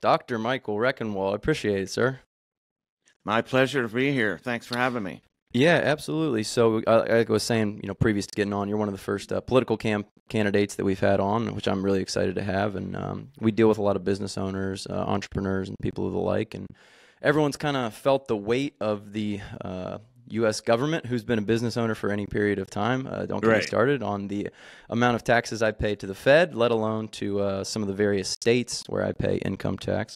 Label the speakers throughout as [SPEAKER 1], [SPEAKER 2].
[SPEAKER 1] Dr. Michael Rectenwald. I appreciate it, sir.
[SPEAKER 2] My pleasure to be here. Thanks for having me.
[SPEAKER 1] Yeah, absolutely. So, like I was saying, previous to getting on, you're one of the first political candidates that we've had on, which I'm really excited to have. And we deal with a lot of business owners, entrepreneurs, and people of the like. And everyone's kind of felt the weight of the U.S. government, who's been a business owner for any period of time. Don't get me started on the amount of taxes I pay to the Fed, let alone to some of the various states where I pay income tax.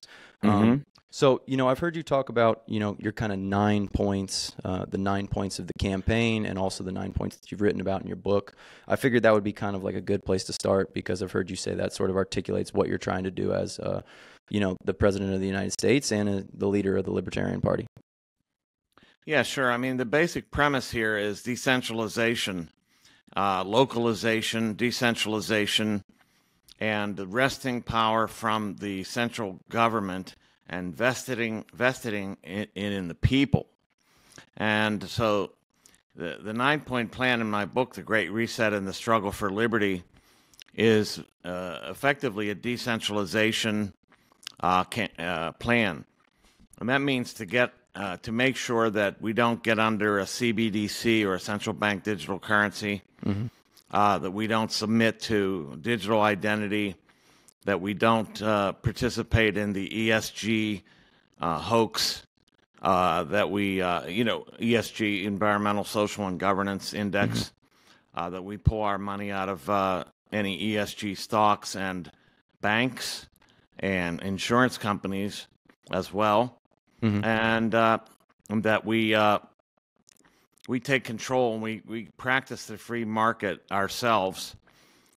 [SPEAKER 1] So, I've heard you talk about, your kind of 9 points, the 9 points of the campaign, and also the 9 points that you've written about in your book. I figured that would be kind of like a good place to start because I've heard you say that sort of articulates what you're trying to do as, the president of the United States and the leader of the Libertarian Party.
[SPEAKER 2] Yeah, sure. I mean, the basic premise here is decentralization, localization, decentralization, and wresting power from the central government and vesting in the people. And so the 9-point plan in my book, The Great Reset and the Struggle for Liberty, is effectively a decentralization plan. And that means to make sure that we don't get under a CBDC or a central bank digital currency, that we don't submit to digital identity, that we don't participate in the ESG hoax, that we, ESG, Environmental, Social, and Governance Index, that we pull our money out of any ESG stocks and banks and insurance companies as well, and that we take control and we practice the free market ourselves.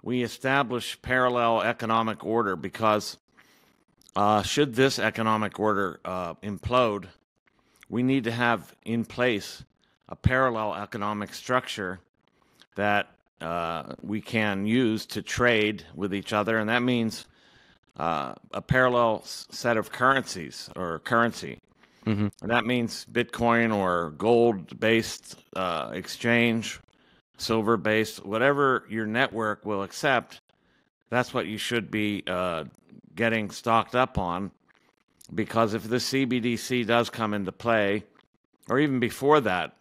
[SPEAKER 2] We establish parallel economic order because should this economic order implode, we need to have in place a parallel economic structure that we can use to trade with each other, and that means a parallel set of currencies or currency. And that means Bitcoin or gold-based exchange, silver-based, whatever your network will accept, that's what you should be getting stocked up on. Because if the CBDC does come into play, or even before that,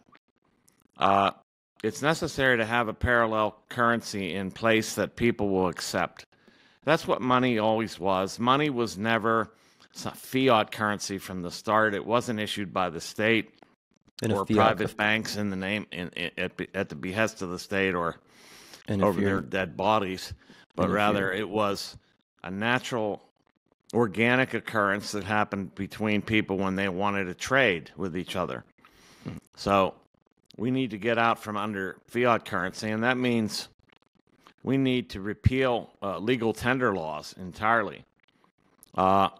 [SPEAKER 2] it's necessary to have a parallel currency in place that people will accept. That's what money always was. Money was never fiat currency from the start. It wasn't issued by the state or private banks in the name at the behest of the state or over their dead bodies, but rather it was a natural organic occurrence that happened between people when they wanted to trade with each other. So we need to get out from under fiat currency, and that means we need to repeal legal tender laws entirely. But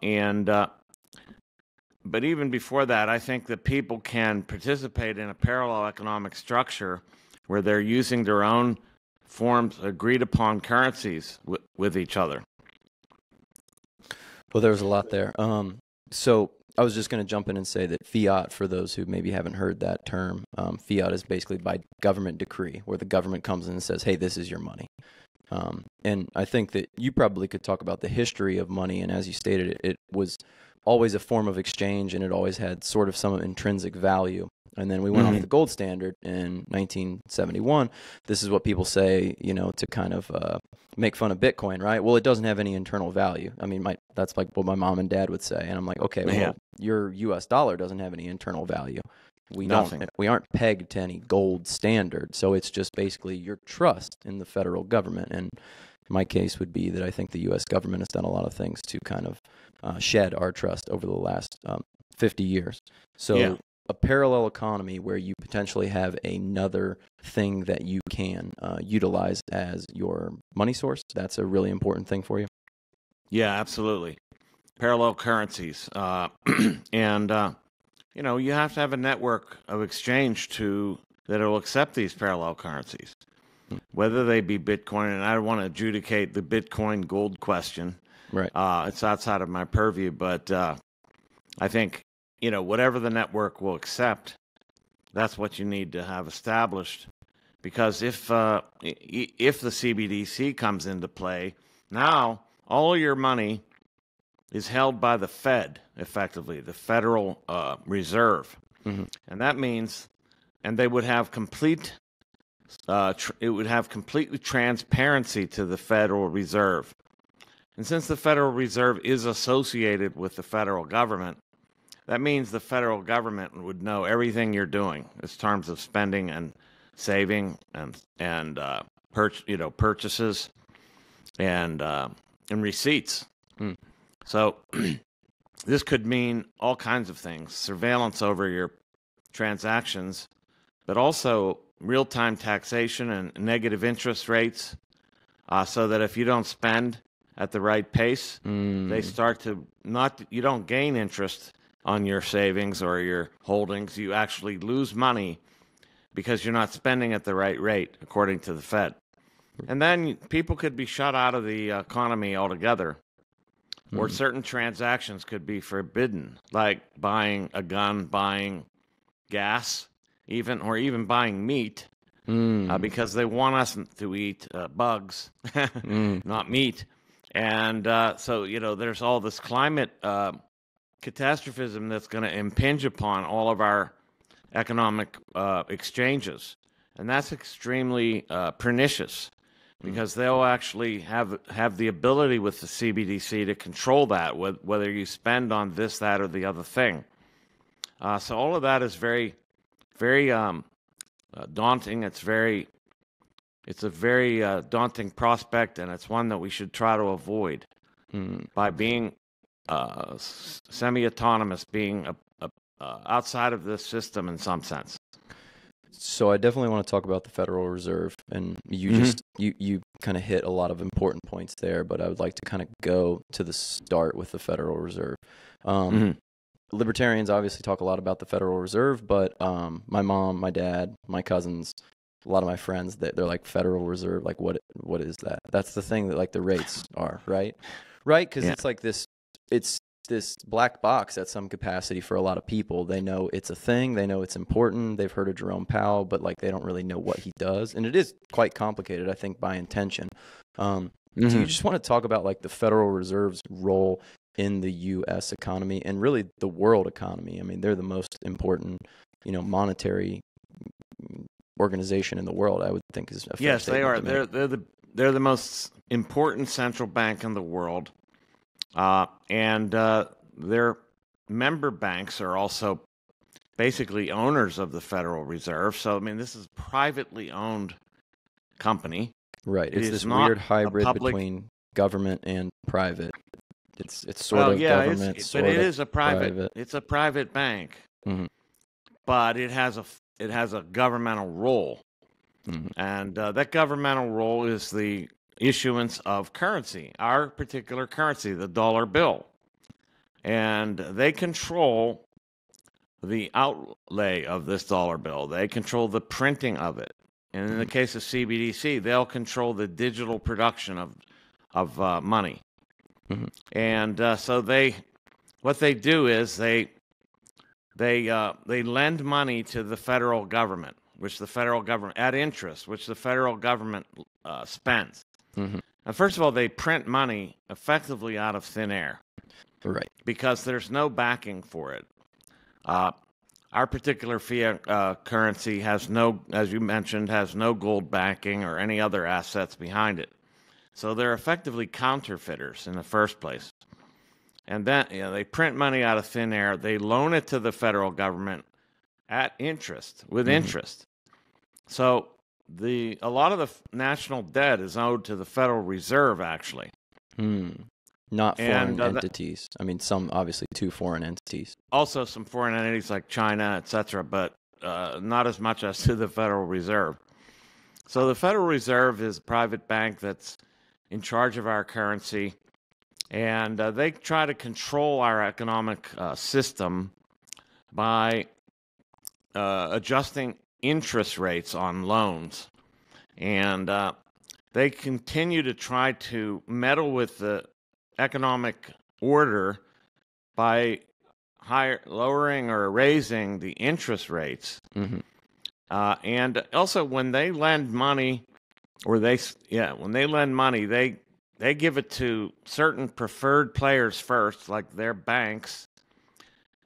[SPEAKER 2] even before that, I think that people can participate in a parallel economic structure where they're using their own forms, agreed upon currencies with each other.
[SPEAKER 1] Well, there's a lot there. So I was just going to jump in and say that fiat, for those who maybe haven't heard that term, fiat is basically by government decree, where the government comes in and says, hey, this is your money. And I think that you probably could talk about the history of money, and as you stated, it was always a form of exchange, and it always had sort of some intrinsic value. And then we went off the gold standard in 1971. This is what people say, to kind of make fun of Bitcoin, right? Well, it doesn't have any internal value. I mean, that's like what my mom and dad would say. And I'm like, okay, well, your U.S. dollar doesn't have any internal value. We aren't pegged to any gold standard. So it's just basically your trust in the federal government. And my case would be that I think the U.S. government has done a lot of things to kind of shed our trust over the last 50 years. So a parallel economy where you potentially have another thing that you can utilize as your money source, that's a really important thing for you.
[SPEAKER 2] Yeah, absolutely. Parallel currencies. And, you have to have a network of exchange that will accept these parallel currencies, whether they be Bitcoin. And I don't want to adjudicate the Bitcoin gold question.
[SPEAKER 1] Right.
[SPEAKER 2] It's outside of my purview, but I think, whatever the network will accept, that's what you need to have established. Because if the CBDC comes into play, now all your money is held by the Fed, effectively, the Federal Reserve. And that means, and they would have it would have complete transparency to the Federal Reserve. And since the Federal Reserve is associated with the federal government, that means the federal government would know everything you're doing in terms of spending and saving and purchases and receipts. So this could mean all kinds of things: surveillance over your transactions, but also real-time taxation and negative interest rates, so that if you don't spend at the right pace, they start to you don't gain interest on your savings or your holdings. You actually lose money because you're not spending at the right rate, according to the Fed. And then people could be shut out of the economy altogether, or certain transactions could be forbidden, like buying a gun, buying gas, even buying meat, because they want us to eat bugs, not meat. And so, there's all this climate catastrophism that's going to impinge upon all of our economic exchanges. And that's extremely pernicious, because they'll actually have the ability with the CBDC to control that, whether you spend on this, that, or the other thing. So all of that is very, very daunting. It's a very daunting prospect, and it's one that we should try to avoid by being semi-autonomous, being outside of this system in some sense.
[SPEAKER 1] So I definitely want to talk about the Federal Reserve, and you you kind of hit a lot of important points there, but I would like to kind of go to the start with the Federal Reserve. Libertarians obviously talk a lot about the Federal Reserve, but my mom, my dad, my cousins, a lot of my friends, they're like, Federal Reserve, like what is that? That's the thing that like the rates are, right? Right? Because it's like it's this black box at some capacity for a lot of people. They know it's a thing, they know it's important, they've heard of Jerome Powell, but like they don't really know what he does. And it is quite complicated, I think, by intention. Do you just want to talk about like the Federal Reserve's role in the U.S. economy and really the world economy? I mean, they're the most important, monetary organization in the world, I would think is a fair
[SPEAKER 2] Yes, they are.
[SPEAKER 1] statement.
[SPEAKER 2] They're the most important central bank in the world, and their member banks are also basically owners of the Federal Reserve. So I mean, this is a privately owned company.
[SPEAKER 1] Right. It's this weird hybrid between government and private. It's sort of government,
[SPEAKER 2] but it is a
[SPEAKER 1] private.
[SPEAKER 2] It's a private bank, but it has a governmental role, and that governmental role is the issuance of currency, our particular currency, the dollar bill, and they control the outlay of this dollar bill. They control the printing of it, and in the case of CBDC, they'll control the digital production of money. And so what they do is they lend money to the federal government, which the federal government at interest, which the federal government spends. And first of all, they print money effectively out of thin air,
[SPEAKER 1] right?
[SPEAKER 2] Because there's no backing for it. Our particular fiat currency has no, as you mentioned, has no gold backing or any other assets behind it. So they're effectively counterfeiters in the first place. And then they print money out of thin air. They loan it to the federal government at interest, with interest. So a lot of the national debt is owed to the Federal Reserve, actually.
[SPEAKER 1] Not foreign entities. I mean, some obviously two foreign entities.
[SPEAKER 2] Also some foreign entities like China, etc., but not as much as to the Federal Reserve. So the Federal Reserve is a private bank that's in charge of our currency, and they try to control our economic system by adjusting interest rates on loans. And they continue to try to meddle with the economic order by lowering or raising the interest rates. And also when they lend money, when they lend money, they they give it to certain preferred players first, like their banks,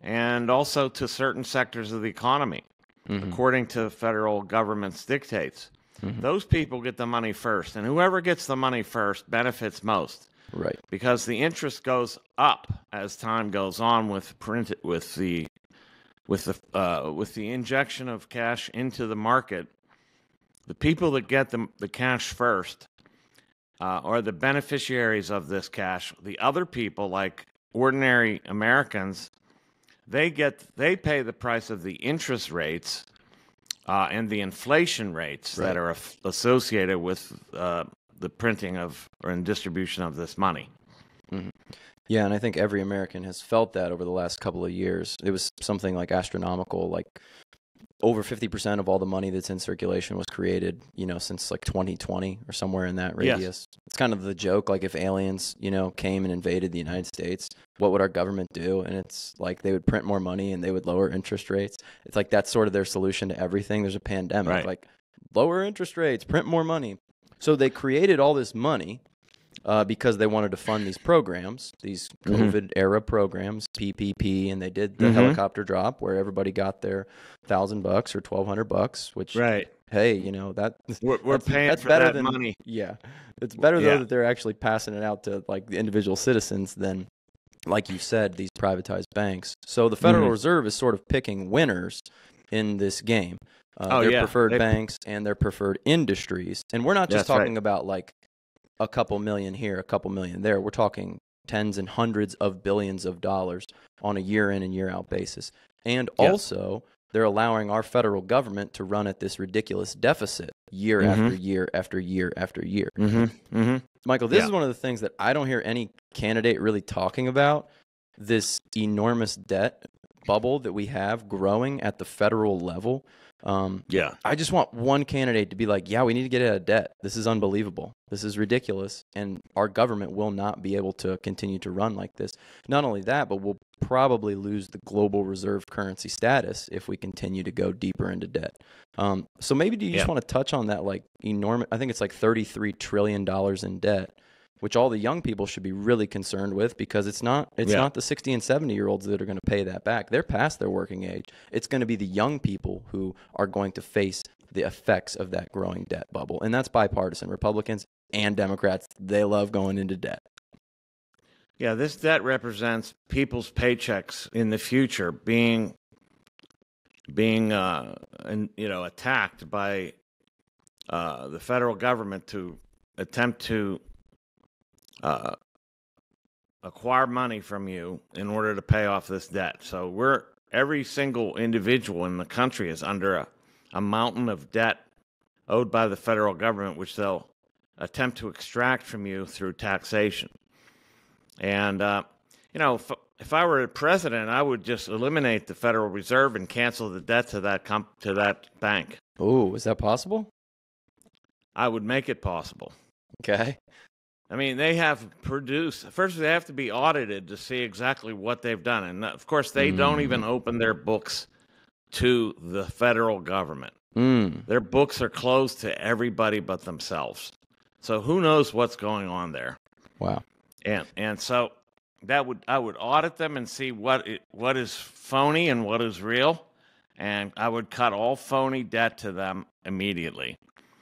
[SPEAKER 2] and also to certain sectors of the economy, according to federal government's dictates. Those people get the money first, and whoever gets the money first benefits most.
[SPEAKER 1] Right.
[SPEAKER 2] Because the interest goes up as time goes on with the injection of cash into the market. The people that get the cash first are the beneficiaries of this cash. The other people, like ordinary Americans, they pay the price of the interest rates and the inflation rates that are associated with the printing of and distribution of this money.
[SPEAKER 1] Yeah, and I think every American has felt that over the last couple of years. It was something like astronomical, like over 50% of all the money that's in circulation was created, since like 2020 or somewhere in that radius.
[SPEAKER 2] Yes.
[SPEAKER 1] It's kind of the joke, like if aliens, came and invaded the United States, what would our government do? And it's like they would print more money and they would lower interest rates. It's like that's sort of their solution to everything. There's a pandemic, like lower interest rates, print more money. So they created all this money because they wanted to fund these programs, these COVID-era programs, PPP, and they did the helicopter drop where everybody got their $1,000 or $1,200, which, hey,
[SPEAKER 2] we're paying
[SPEAKER 1] that's
[SPEAKER 2] for
[SPEAKER 1] better
[SPEAKER 2] that
[SPEAKER 1] than
[SPEAKER 2] money.
[SPEAKER 1] Yeah, it's better though that they're actually passing it out to like the individual citizens than, like you said, these privatized banks. So the Federal Reserve is sort of picking winners in this game. Their preferred banks and their preferred industries, and we're not just talking about like a couple million here, a couple million there. We're talking tens and hundreds of billions of dollars on a year in and year out basis. And also, they're allowing our federal government to run at this ridiculous deficit year after year after year after year. Michael, this is one of the things that I don't hear any candidate really talking about, this enormous debt bubble that we have growing at the federal level. I just want one candidate to be like, we need to get out of debt. This is unbelievable. This is ridiculous. And our government will not be able to continue to run like this. Not only that, but we'll probably lose the global reserve currency status if we continue to go deeper into debt. So maybe do you just want to touch on that, like enormous, I think it's like $33 trillion in debt, which all the young people should be really concerned with, because it's not the 60 and 70-year-olds that are going to pay that back. They're past their working age. It's going to be the young people who are going to face the effects of that growing debt bubble. And that's bipartisan. Republicans and Democrats, they love going into debt.
[SPEAKER 2] Yeah, this debt represents people's paychecks in the future being attacked by the federal government to attempt to acquire money from you in order to pay off this debt. So every single individual in the country is under a mountain of debt owed by the federal government, which they'll attempt to extract from you through taxation. And if I were president, I would just eliminate the Federal Reserve and cancel the debt to that bank.
[SPEAKER 1] Oh, is that possible?
[SPEAKER 2] I would make it possible.
[SPEAKER 1] Okay.
[SPEAKER 2] I mean, they have produced, first they have to be audited to see exactly what they've done. And of course, they don't even open their books to the federal government. Their books are closed to everybody but themselves. So who knows what's going on there?
[SPEAKER 1] Wow.
[SPEAKER 2] And so I would audit them and see what is phony and what is real. And I would cut all phony debt to them immediately.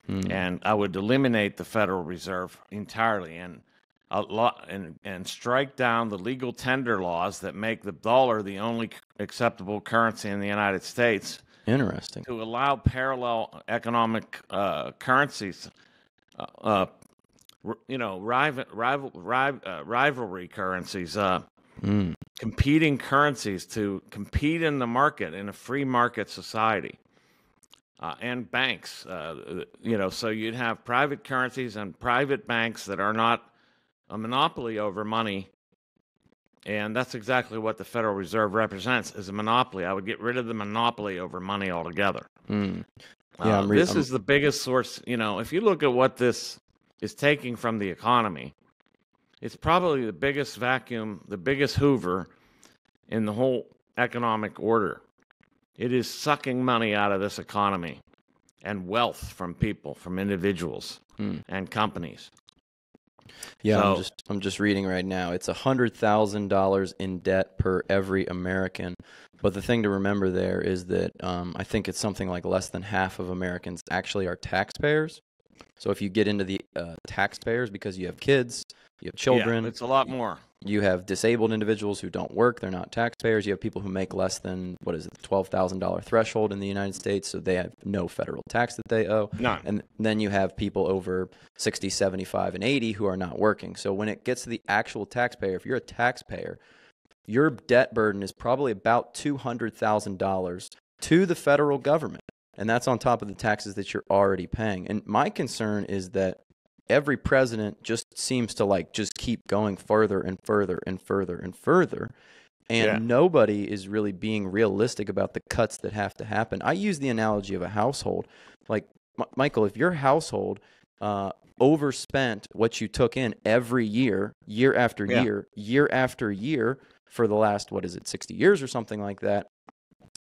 [SPEAKER 2] And I would eliminate the Federal Reserve entirely and strike down the legal tender laws that make the dollar the only acceptable currency in the United States.
[SPEAKER 1] Interesting.
[SPEAKER 2] To allow parallel economic currencies, rivalry currencies, competing currencies to compete in the market in a free market society. And banks, so you'd have private currencies and private banks that are not a monopoly over money. And that's exactly what the Federal Reserve represents, is a monopoly. I would get rid of the monopoly over money altogether. This is the biggest source. If you look at what this is taking from the economy, it's probably the biggest vacuum, the biggest Hoover in the whole economic order. It is sucking money out of this economy and wealth from people, from individuals and companies.
[SPEAKER 1] Yeah,
[SPEAKER 2] So
[SPEAKER 1] I'm just reading right now. It's $100,000 in debt per every American. But the thing to remember there is that I think it's something like less than half of Americans actually are taxpayers. So if you get into the taxpayers because you have kids, you have
[SPEAKER 2] yeah,
[SPEAKER 1] children,
[SPEAKER 2] it's a lot more.
[SPEAKER 1] you have disabled individuals who don't work, they're not taxpayers. You have people who make less than, what is it, the $12,000 threshold in the United States, so they have no federal tax that they owe.
[SPEAKER 2] None.
[SPEAKER 1] And then you have people over 60, 75, and 80 who are not working. So when it gets to the actual taxpayer, if you're a taxpayer, your debt burden is probably about $200,000 to the federal government. And that's on top of the taxes that you're already paying. And my concern is that every president just seems to just keep going further and further and further and further. And nobody is really being realistic about the cuts that have to happen. I use the analogy of a household. Like, Michael, if your household overspent what you took in every year, year after year, year after year, for the last, 60 years or something like that,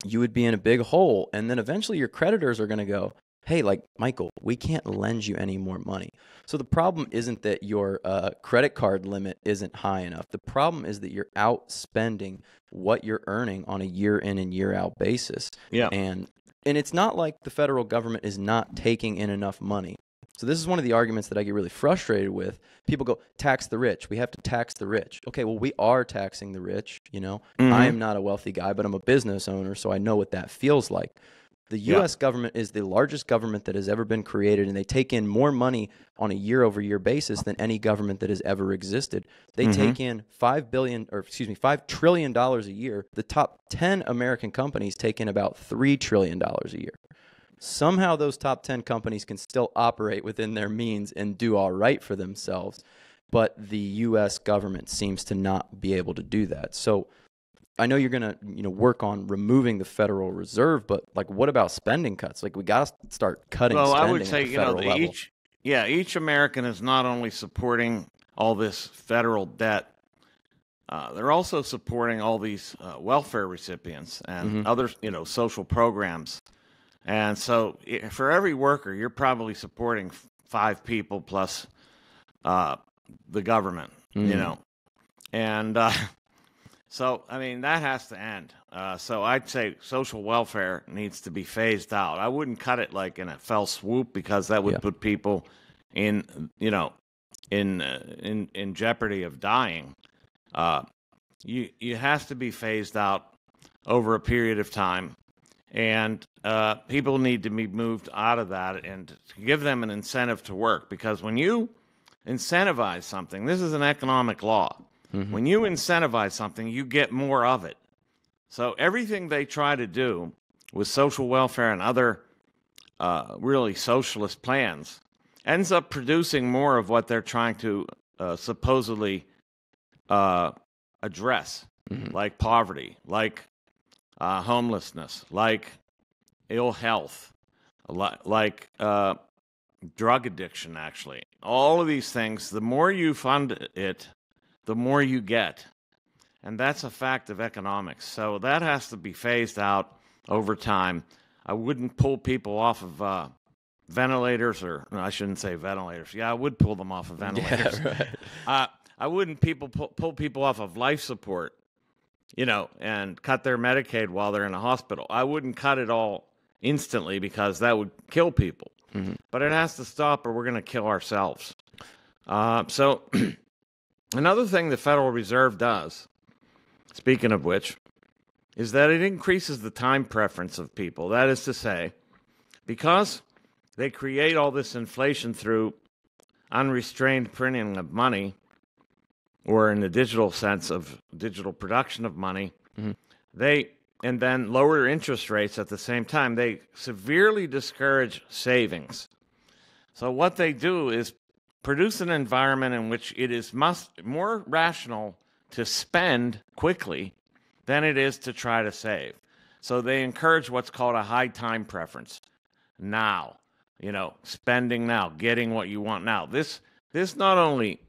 [SPEAKER 1] you would be in a big hole. And then eventually your creditors are going to go, hey, Michael, we can't lend you any more money. So the problem isn't that your credit card limit isn't high enough. The problem is that you're outspending what you're earning on a year in and year out basis.
[SPEAKER 2] Yeah.
[SPEAKER 1] And it's not like the federal government is not taking in enough money. So this is one of the arguments that I get really frustrated with. People go, tax the rich. We have to tax the rich. Okay, well, we are taxing the rich. I am not a wealthy guy, but I'm a business owner, so I know what that feels like. The U.S. government is the largest government that has ever been created, and they take in more money on a year-over-year basis than any government that has ever existed. They take in $5 trillion a year. The top 10 American companies take in about $3 trillion a year. Somehow those top 10 companies can still operate within their means and do all right for themselves, but the U.S. government seems to not be able to do that. So I know you're going to work on removing the Federal Reserve, but what about spending cuts? We got to start cutting spending
[SPEAKER 2] I would say,
[SPEAKER 1] at the federal level.
[SPEAKER 2] each American is not only supporting all this federal debt, they're also supporting all these welfare recipients and other, social programs. And so for every worker, you're probably supporting 5 people plus the government, And so, that has to end. So I'd say social welfare needs to be phased out. I wouldn't cut it in a fell swoop because that would put people in jeopardy of dying. You has to be phased out over a period of time. And people need to be moved out of that and give them an incentive to work. Because when you incentivize something, this is an economic law. When you incentivize something, you get more of it. So everything they try to do with social welfare and other really socialist plans ends up producing more of what they're trying to supposedly address, like poverty, like homelessness, like ill health, like drug addiction, actually. All of these things, the more you fund it, the more you get. And that's a fact of economics. So that has to be phased out over time. I wouldn't pull people off of ventilators, or no, I shouldn't say ventilators. Yeah, I would pull them off of ventilators.
[SPEAKER 1] Yeah, right.
[SPEAKER 2] I wouldn't pull people off of life support, and cut their Medicaid while they're in a hospital. I wouldn't cut it all instantly because that would kill people. But it has to stop or we're going to kill ourselves. So another thing the Federal Reserve does, speaking of which, is that it increases the time preference of people. That is to say, because they create all this inflation through unrestrained printing of money, or in the digital sense of digital production of money, and then lower interest rates at the same time, they severely discourage savings. So what they do is produce an environment in which it is more rational to spend quickly than it is to try to save. So they encourage what's called a high time preference. Now, spending now, getting what you want now. This not only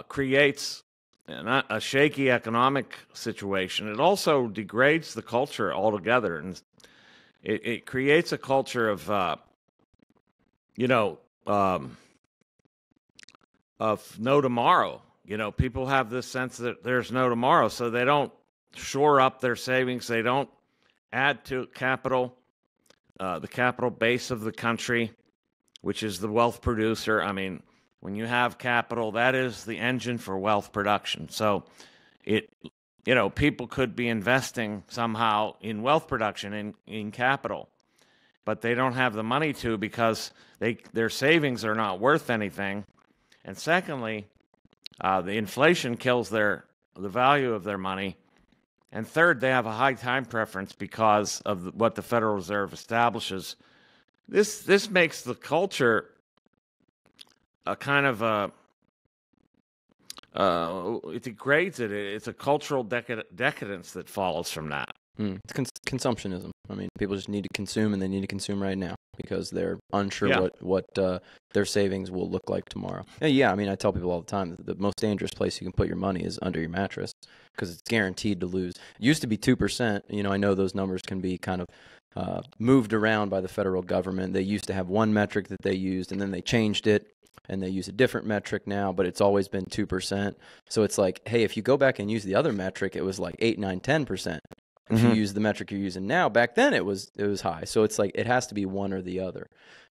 [SPEAKER 2] creates a shaky economic situation, it also degrades the culture altogether, and it creates a culture of of no tomorrow. You know, people have this sense that there's no tomorrow, so they don't shore up their savings. They don't add to capital, the capital base of the country, which is the wealth producer. I mean, when you have capital, that is the engine for wealth production. So people could be investing somehow in wealth production, in capital, but they don't have the money to, because their savings are not worth anything. And secondly, the inflation kills the value of their money. And third, they have a high time preference because of what the Federal Reserve establishes. This makes the culture a kind of it degrades it. It's a cultural decadence that follows from that.
[SPEAKER 1] It's consumptionism. I mean, people just need to consume, and they need to consume right now because they're unsure what their savings will look like tomorrow. Yeah, I mean, I tell people all the time that the most dangerous place you can put your money is under your mattress, because it's guaranteed to lose. It used to be 2%. You know, I know those numbers can be kind of moved around by the federal government. They used to have one metric that they used, and then they changed it, and they use a different metric now, but it's always been 2%. So it's like, hey, if you go back and use the other metric, it was like 8, 9, 10%. If you use the metric you're using now, back then it was high. So it's like it has to be one or the other.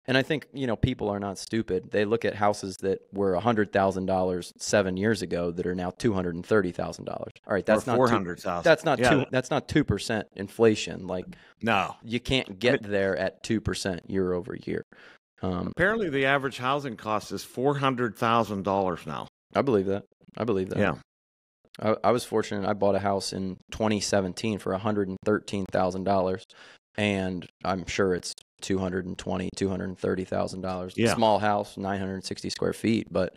[SPEAKER 1] And I think, people are not stupid. They look at houses that were $100,000 7 years ago that are now $230,000. All right, that's not
[SPEAKER 2] $400,000.
[SPEAKER 1] That's not 2% inflation. Like,
[SPEAKER 2] no,
[SPEAKER 1] you can't get there at 2% year over year.
[SPEAKER 2] Apparently, the average housing cost is $400,000 now.
[SPEAKER 1] I believe that.
[SPEAKER 2] Yeah.
[SPEAKER 1] I was fortunate. I bought a house in 2017 for $113,000, and I'm sure it's $230,000.
[SPEAKER 2] Yeah.
[SPEAKER 1] Small house, 960 square feet, but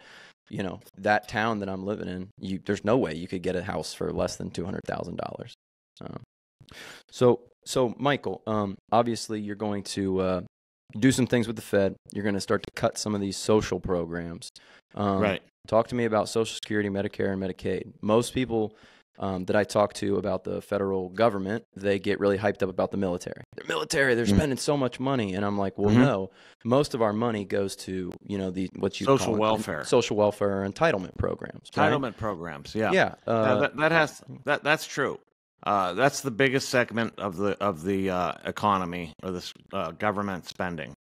[SPEAKER 1] that town that I'm living in, there's no way you could get a house for less than $200,000. So Michael, obviously you're going to do some things with the Fed. You're going to start to cut some of these social programs.
[SPEAKER 2] Right.
[SPEAKER 1] Talk to me about Social Security, Medicare, and Medicaid. Most people that I talk to about the federal government, they get really hyped up about the military. The military, they're spending so much money, and I'm like, well, no. Most of our money goes to
[SPEAKER 2] social welfare,
[SPEAKER 1] entitlement programs.
[SPEAKER 2] Entitlement programs, yeah,
[SPEAKER 1] yeah.
[SPEAKER 2] That's true. That's the biggest segment of the economy, or this government spending,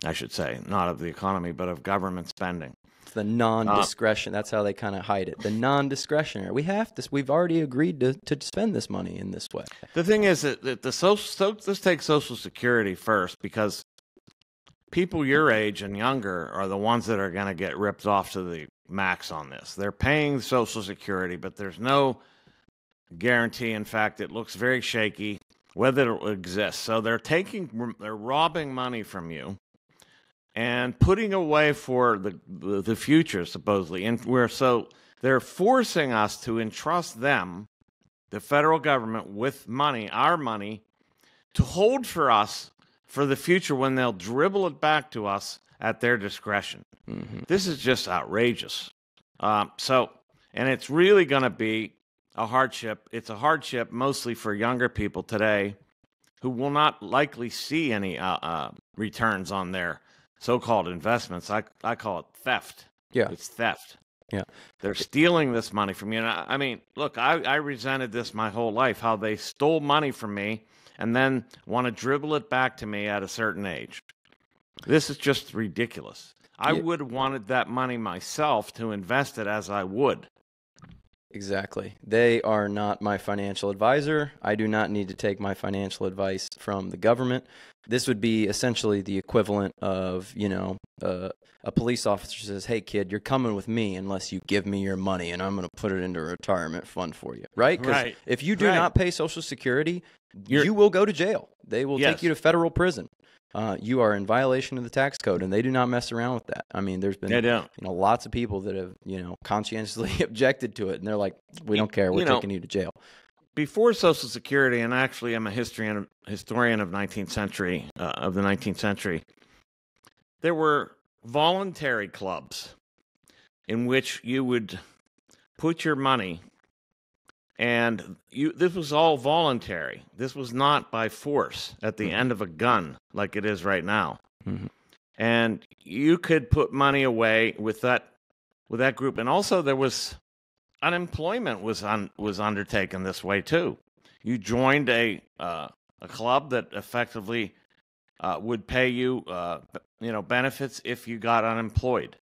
[SPEAKER 2] I should say, not of the economy, but of government spending.
[SPEAKER 1] The non-discretion. That's how they kind of hide it. The non-discretionary. We've already agreed to spend this money in this way.
[SPEAKER 2] The thing is that let's take Social Security first, because people your age and younger are the ones that are going to get ripped off to the max on this. They're paying Social Security, but there's no guarantee. In fact, it looks very shaky whether it will exist. So they're robbing money from you and putting away for the future, supposedly. And they're forcing us to entrust them, the federal government, with money, our money, to hold for us for the future, when they'll dribble it back to us at their discretion. This is just outrageous. And it's really going to be a hardship. It's a hardship mostly for younger people today, who will not likely see any returns on their so-called investments. I call it theft.
[SPEAKER 1] Yeah.
[SPEAKER 2] It's theft.
[SPEAKER 1] Yeah.
[SPEAKER 2] They're stealing this money from you. And I mean, look, I resented this my whole life, how they stole money from me and then want to dribble it back to me at a certain age. This is just ridiculous. I would have wanted that money myself to invest it as I would.
[SPEAKER 1] Exactly. They are not my financial advisor. I do not need to take my financial advice from the government. This would be essentially the equivalent of, a police officer says, hey, kid, you're coming with me unless you give me your money, and I'm going to put it into a retirement fund for you. Right? Because if you do not pay Social Security, you will go to jail. They will take you to federal prison. You are in violation of the tax code, and they do not mess around with that. I mean, there's been lots of people that have conscientiously objected to it, and they're like, we don't care, we're taking you to jail.
[SPEAKER 2] Before Social Security, and actually I'm a historian of the 19th century, there were voluntary clubs in which you would put your money, and this was all voluntary. This was not by force at the end of a gun like it is right now. And you could put money away with that with that group. And also there was unemployment was undertaken this way too. You joined a club that effectively would pay you benefits if you got unemployed.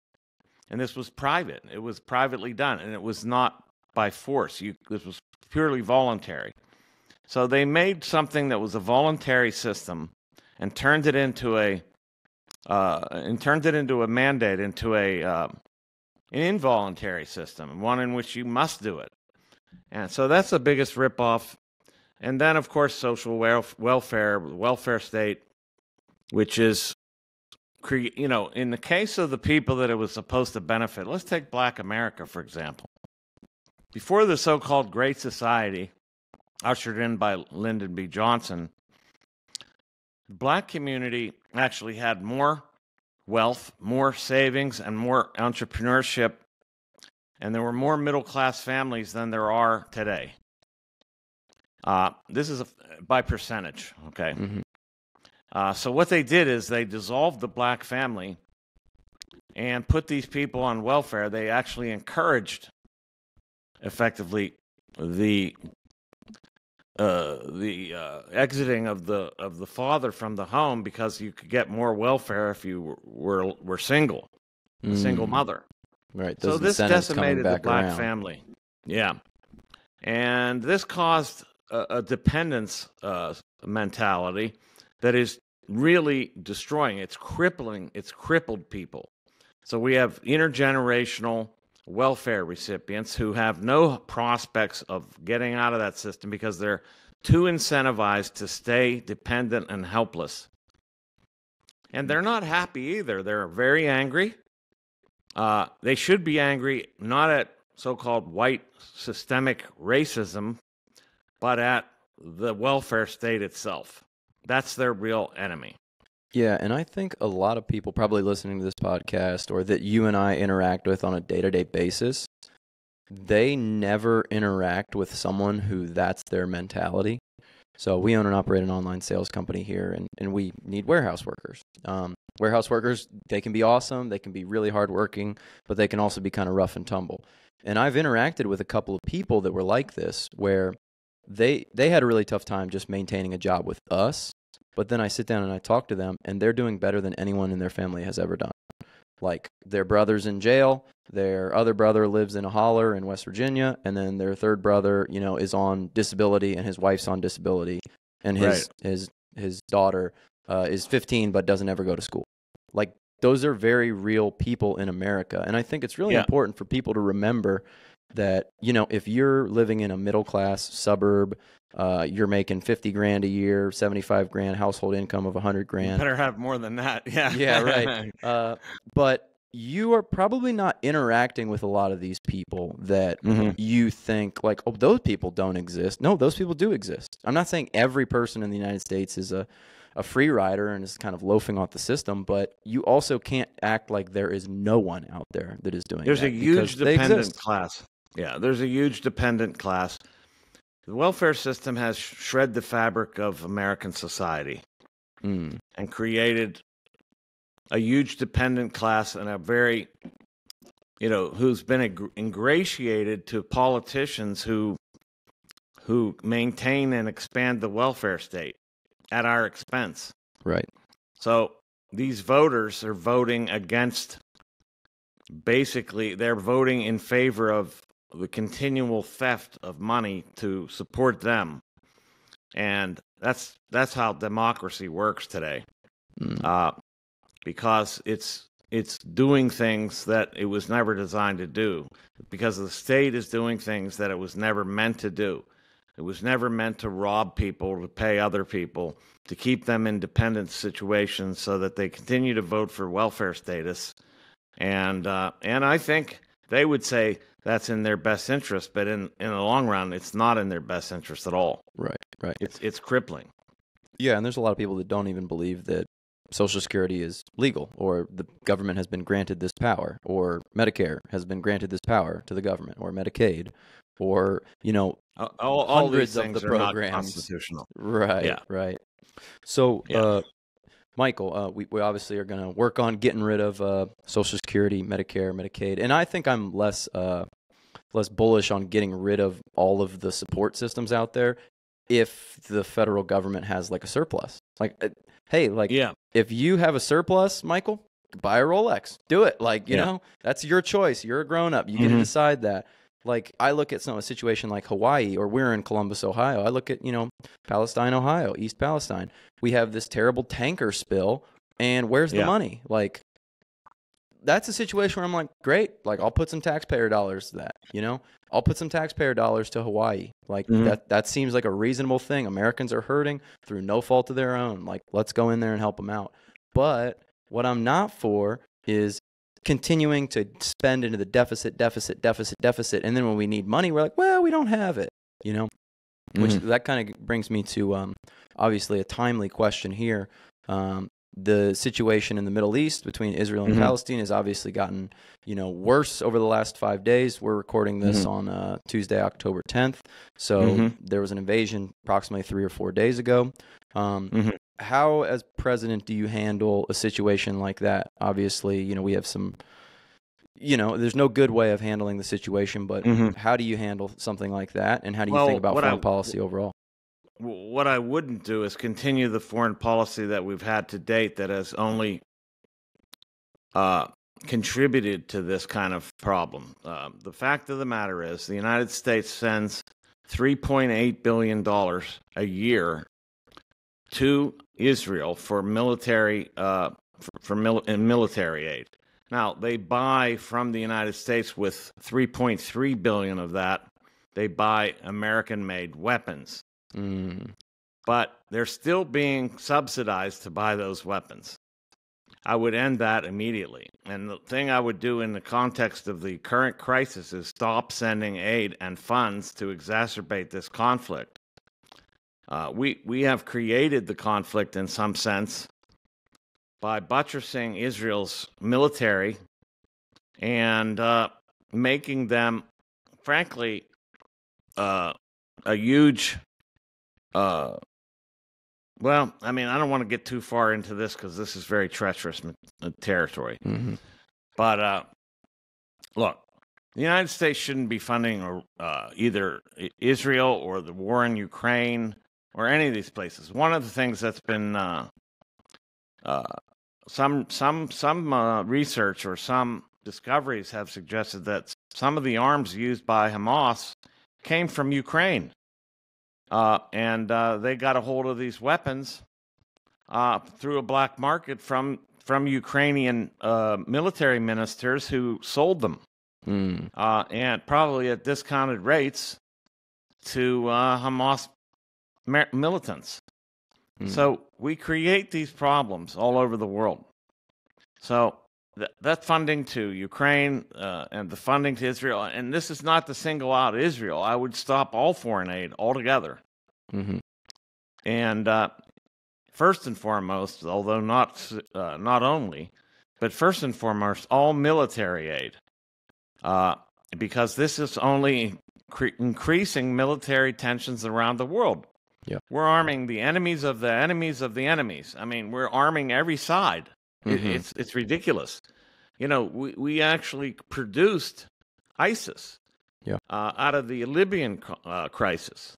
[SPEAKER 2] And this was private. It was privately done, and it was not by force. This was purely voluntary. So they made something that was a voluntary system and turned it into a mandate, into an involuntary system, one in which you must do it. And so that's the biggest ripoff. And then, of course, social welfare state, which is, in the case of the people that it was supposed to benefit, let's take Black America, for example. Before the so-called Great Society, ushered in by Lyndon B. Johnson, the Black community actually had more wealth, more savings, and more entrepreneurship, and there were more middle-class families than there are today. This is by percentage, okay? Mm-hmm. So what they did is they dissolved the Black family and put these people on welfare. They actually encouraged, effectively, the exiting of the father from the home, because you could get more welfare if you were single, a single mother.
[SPEAKER 1] Right.
[SPEAKER 2] So this decimated the Black family. Yeah, and this caused a dependence mentality that is really destroying. It's crippling. It's crippled people. So we have intergenerational welfare recipients who have no prospects of getting out of that system because they're too incentivized to stay dependent and helpless. And they're not happy either. They're very angry. They should be angry not at so-called white systemic racism, but at the welfare state itself. That's their real enemy.
[SPEAKER 1] Yeah, and I think a lot of people probably listening to this podcast, or that you and I interact with on a day-to-day basis, they never interact with someone who that's their mentality. So we own and operate an online sales company here, and we need warehouse workers. Warehouse workers, they can be awesome, they can be really hardworking, but they can also be kind of rough and tumble. And I've interacted with a couple of people that were like this, where they had a really tough time just maintaining a job with us. But then I sit down and I talk to them, and they're doing better than anyone in their family has ever done. Like, their brother's in jail, their other brother lives in a holler in West Virginia, and then their third brother, is on disability, and his wife's on disability, and his daughter is 15 but doesn't ever go to school. Like, those are very real people in America, and I think it's really important for people to remember that, if you're living in a middle-class suburb, you're making 50 grand a year, 75 grand household income of 100 grand.
[SPEAKER 2] You better have more than that. Yeah.
[SPEAKER 1] Yeah, right. But you are probably not interacting with a lot of these people that you think like, oh, those people don't exist. No, those people do exist. I'm not saying every person in the United States is a free rider and is kind of loafing off the system, but you also can't act like there is no one out there that is doing
[SPEAKER 2] There's
[SPEAKER 1] that.
[SPEAKER 2] There's a huge dependent class. Yeah, there's a huge dependent class. The welfare system has shred the fabric of American society and created a huge dependent class and a very, who's been ingratiated to politicians who maintain and expand the welfare state at our expense.
[SPEAKER 1] Right.
[SPEAKER 2] So these voters are voting against, basically, they're voting in favor of the continual theft of money to support them. And that's how democracy works today. Because it's doing things that it was never designed to do. Because the state is doing things that it was never meant to do. It was never meant to rob people, to pay other people, to keep them in dependent situations so that they continue to vote for welfare status. And I think they would say that's in their best interest, but in the long run, it's not in their best interest at all.
[SPEAKER 1] Right.
[SPEAKER 2] It's crippling.
[SPEAKER 1] Yeah, and there's a lot of people that don't even believe that Social Security is legal, or the government has been granted this power, or Medicare has been granted this power to the government, or Medicaid, or
[SPEAKER 2] all
[SPEAKER 1] hundreds
[SPEAKER 2] these things
[SPEAKER 1] of the
[SPEAKER 2] are
[SPEAKER 1] programs.
[SPEAKER 2] not constitutional.
[SPEAKER 1] Right.
[SPEAKER 2] Yeah.
[SPEAKER 1] Right. So, Michael, we obviously are going to work on getting rid of Social Security, Medicare, Medicaid, and I think I'm less bullish on getting rid of all of the support systems out there if the federal government has like a surplus. Like, hey, like if you have a surplus, Michael, buy a Rolex, do it. Like, you know, that's your choice. You're a grown up. You get to decide that. Like, I look at a situation like Hawaii, or we're in Columbus, Ohio. I look at, Palestine, Ohio, East Palestine. We have this terrible tanker spill, and where's the money? Like, that's a situation where I'm like, great, like, I'll put some taxpayer dollars to that, I'll put some taxpayer dollars to Hawaii. Like, that seems like a reasonable thing. Americans are hurting through no fault of their own. Like, let's go in there and help them out. But what I'm not for is continuing to spend into the deficit, and then when we need money, we're like, well, we don't have it, which that kind of brings me to obviously a timely question here. The situation in the Middle East between Israel and Palestine has obviously gotten, worse over the last 5 days. We're recording this on Tuesday, October 10th. So there was an invasion approximately 3 or 4 days ago. How, as president, do you handle a situation like that? Obviously, we have some, there's no good way of handling the situation, but how do you handle something like that? And how do you think about foreign policy overall?
[SPEAKER 2] What I wouldn't do is continue the foreign policy that we've had to date that has only contributed to this kind of problem. The fact of the matter is the United States sends $3.8 billion a year to Israel for military military aid. Now, they buy from the United States with $3.3 billion of that. They buy American-made weapons. But they're still being subsidized to buy those weapons. I would end that immediately. And the thing I would do in the context of the current crisis is stop sending aid and funds to exacerbate this conflict. We have created the conflict in some sense by buttressing Israel's military and making them, frankly, a huge... well, I mean, I don't want to get too far into this because this is very treacherous territory. But look, the United States shouldn't be funding either Israel or the war in Ukraine or any of these places. One of the things that's been some research or some discoveries have suggested that some of the arms used by Hamas came from Ukraine. And they got a hold of these weapons through a black market from Ukrainian military ministers who sold them, and probably at discounted rates to Hamas militants. So we create these problems all over the world. So that funding to Ukraine and the funding to Israel, and this is not to single out Israel. I would stop all foreign aid altogether. And first and foremost, although not only, but first and foremost, all military aid, because this is only increasing military tensions around the world. We're arming the enemies of the enemies of the enemies. I mean, we're arming every side. It's ridiculous. We actually produced ISIS out of the Libyan crisis.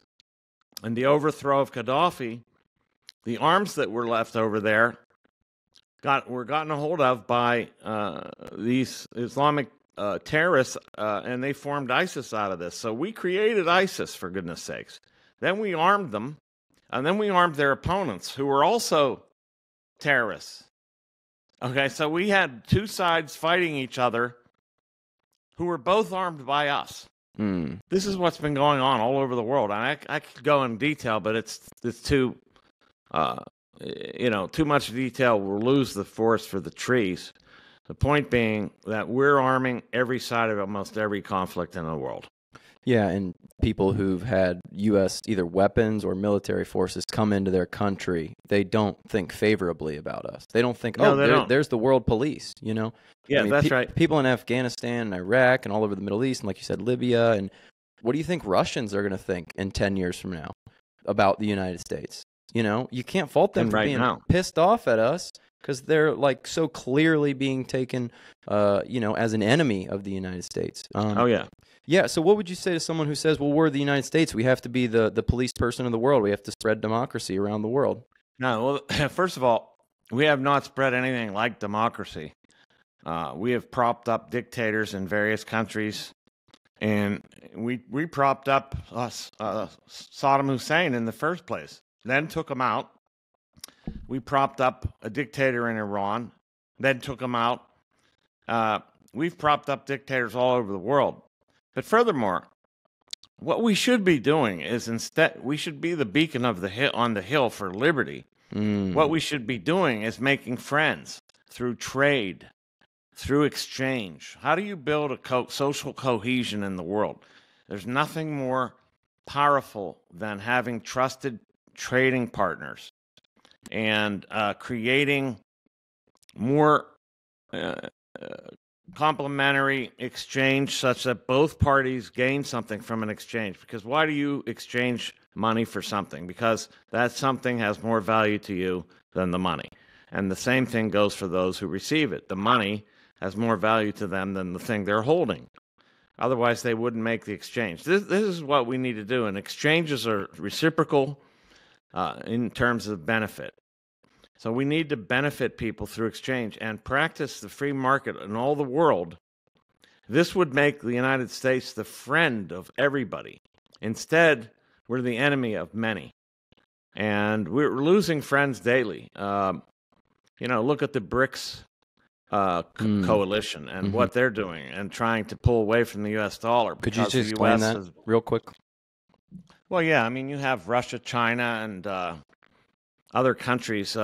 [SPEAKER 2] And the overthrow of Gaddafi, the arms that were left over there were gotten a hold of by these Islamic terrorists, and they formed ISIS out of this. So we created ISIS, for goodness sakes. Then we armed them, and then we armed their opponents, who were also terrorists. Okay, so we had two sides fighting each other who were both armed by us. This is what's been going on all over the world. I could go in detail, but it's too, too much detail will lose the forest for the trees. The point being that we're arming every side of almost every conflict in the world.
[SPEAKER 1] Yeah, and people who've had U.S. either weapons or military forces come into their country, they don't think favorably about us. They don't think, there's the world police, Yeah,
[SPEAKER 2] I mean, that's right.
[SPEAKER 1] People in Afghanistan and Iraq and all over the Middle East, and like you said, Libya. And what do you think Russians are going to think in 10 years from now about the United States? You can't fault them
[SPEAKER 2] And
[SPEAKER 1] for
[SPEAKER 2] right
[SPEAKER 1] being
[SPEAKER 2] now.
[SPEAKER 1] pissed off at us because they're like so clearly being taken, as an enemy of the United States.
[SPEAKER 2] Oh, yeah.
[SPEAKER 1] Yeah. So what would you say to someone who says, well, we're the United States. We have to be the police person of the world. We have to spread democracy around the world.
[SPEAKER 2] No, well, first of all, we have not spread anything like democracy. We have propped up dictators in various countries, and we propped up Saddam Hussein in the first place, then took him out. We propped up a dictator in Iran, then took him out. We've propped up dictators all over the world. But furthermore, what we should be doing is instead we should be the beacon of the hill on the hill for liberty. What we should be doing is making friends through trade, through exchange. How do you build a social cohesion in the world? There's nothing more powerful than having trusted trading partners and creating more complementary exchange such that both parties gain something from an exchange. Because why do you exchange money for something? Because that something has more value to you than the money. And the same thing goes for those who receive it. The money has more value to them than the thing they're holding. Otherwise, they wouldn't make the exchange. This is what we need to do. And exchanges are reciprocal in terms of benefit. So we need to benefit people through exchange and practice the free market in all the world. This would make the United States the friend of everybody. Instead, we're the enemy of many. And we're losing friends daily. Look at the BRICS coalition and what they're doing and trying to pull away from the U.S. dollar.
[SPEAKER 1] Could you just explain that real quick?
[SPEAKER 2] Well, yeah. I mean, you have Russia, China, and other countries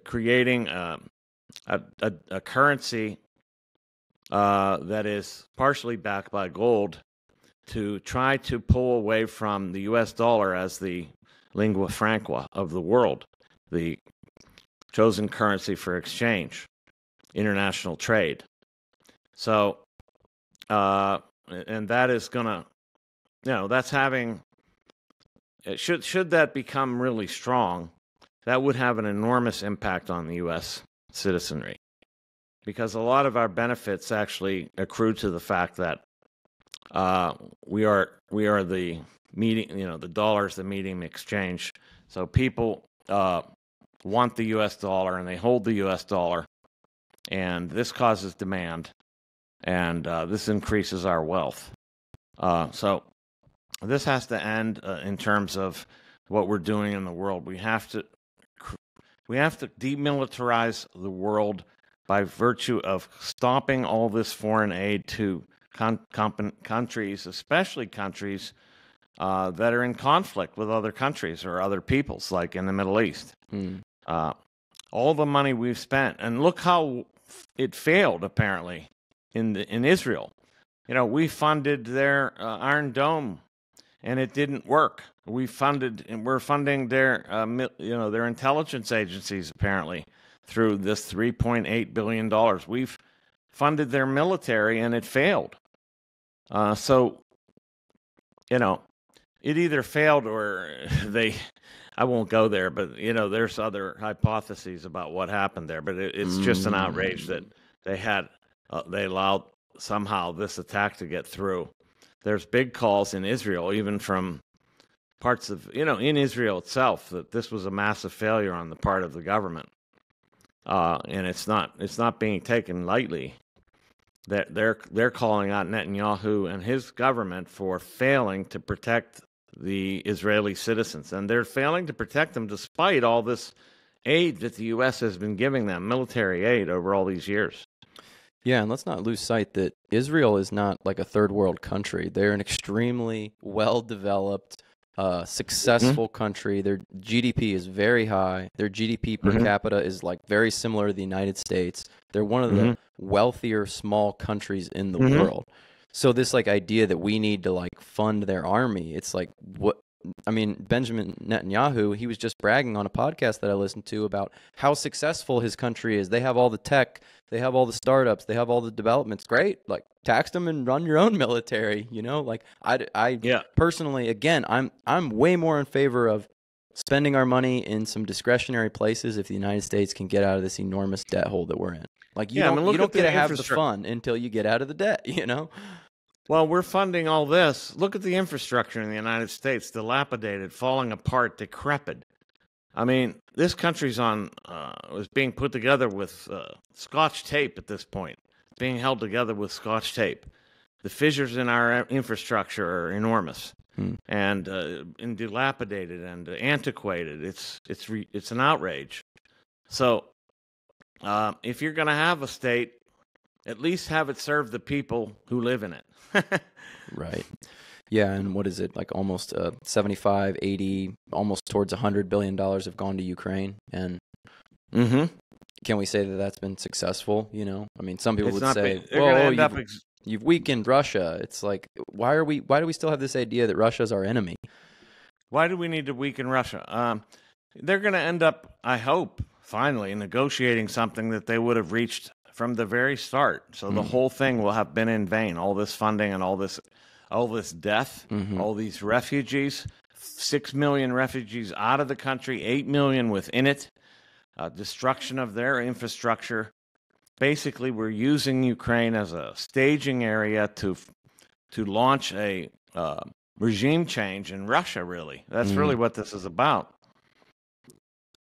[SPEAKER 2] creating a currency that is partially backed by gold to try to pull away from the U.S. dollar as the lingua franca of the world, the chosen currency for exchange, international trade. So, and that is going to, that's having, should that become really strong, that would have an enormous impact on the U.S. citizenry, because a lot of our benefits actually accrue to the fact that we are the medium, the dollar is the medium exchange. So people want the U.S. dollar and they hold the U.S. dollar, and this causes demand, and this increases our wealth. So this has to end in terms of what we're doing in the world. We have to demilitarize the world by virtue of stopping all this foreign aid to countries, especially countries that are in conflict with other countries or other peoples, like in the Middle East. All the money we've spent, and look how it failed, apparently, in Israel. We funded their Iron Dome, and it didn't work. We're funding their their intelligence agencies, apparently, through this $3.8 billion. We've funded their military, and it failed. So, it either failed or I won't go there, but, there's other hypotheses about what happened there. But it's just an outrage that they allowed somehow this attack to get through. There's big calls in Israel, even from parts of, in Israel itself, that this was a massive failure on the part of the government. And it's not being taken lightly. They're calling out Netanyahu and his government for failing to protect the Israeli citizens, and they're failing to protect them despite all this aid that the U.S. has been giving them, military aid, over all these years.
[SPEAKER 1] Yeah, and let's not lose sight that Israel is not like a third world country. They're an extremely well-developed, successful country. Their GDP is very high. Their GDP per capita is like very similar to the United States. They're one of the wealthier small countries in the world. So this like idea that we need to like fund their army, it's like what I mean, Benjamin Netanyahu, he was just bragging on a podcast that I listened to about how successful his country is. They have all the tech, they have all the startups, they have all the developments. Great. Like tax them and run your own military, Like I personally, again, I'm way more in favor of spending our money in some discretionary places if the United States can get out of this enormous debt hole that we're in. Like you don't get to have the fun until you get out of the debt, you know?
[SPEAKER 2] Well, we're funding all this. Look at the infrastructure in the United States, dilapidated, falling apart, decrepit. I mean, this country's was being put together with Scotch tape at this point, being held together with Scotch tape. The fissures in our infrastructure are enormous and dilapidated and antiquated. It's an outrage. So if you're going to have a state, at least have it serve the people who live in it.
[SPEAKER 1] Right. Yeah, and what is it, like almost 75, 80, almost towards $100 billion have gone to Ukraine. And can we say that that's been successful, you know? I mean, some people would say, well, you've weakened Russia. It's like, why do we still have this idea that Russia's our enemy?
[SPEAKER 2] Why do we need to weaken Russia? They're going to end up, I hope, finally negotiating something that they would have reached from the very start. So the whole thing will have been in vain. All this funding and all this death, all these refugees, 6 million refugees out of the country, 8 million within it, destruction of their infrastructure. Basically, we're using Ukraine as a staging area to launch a regime change in Russia, really. That's really what this is about.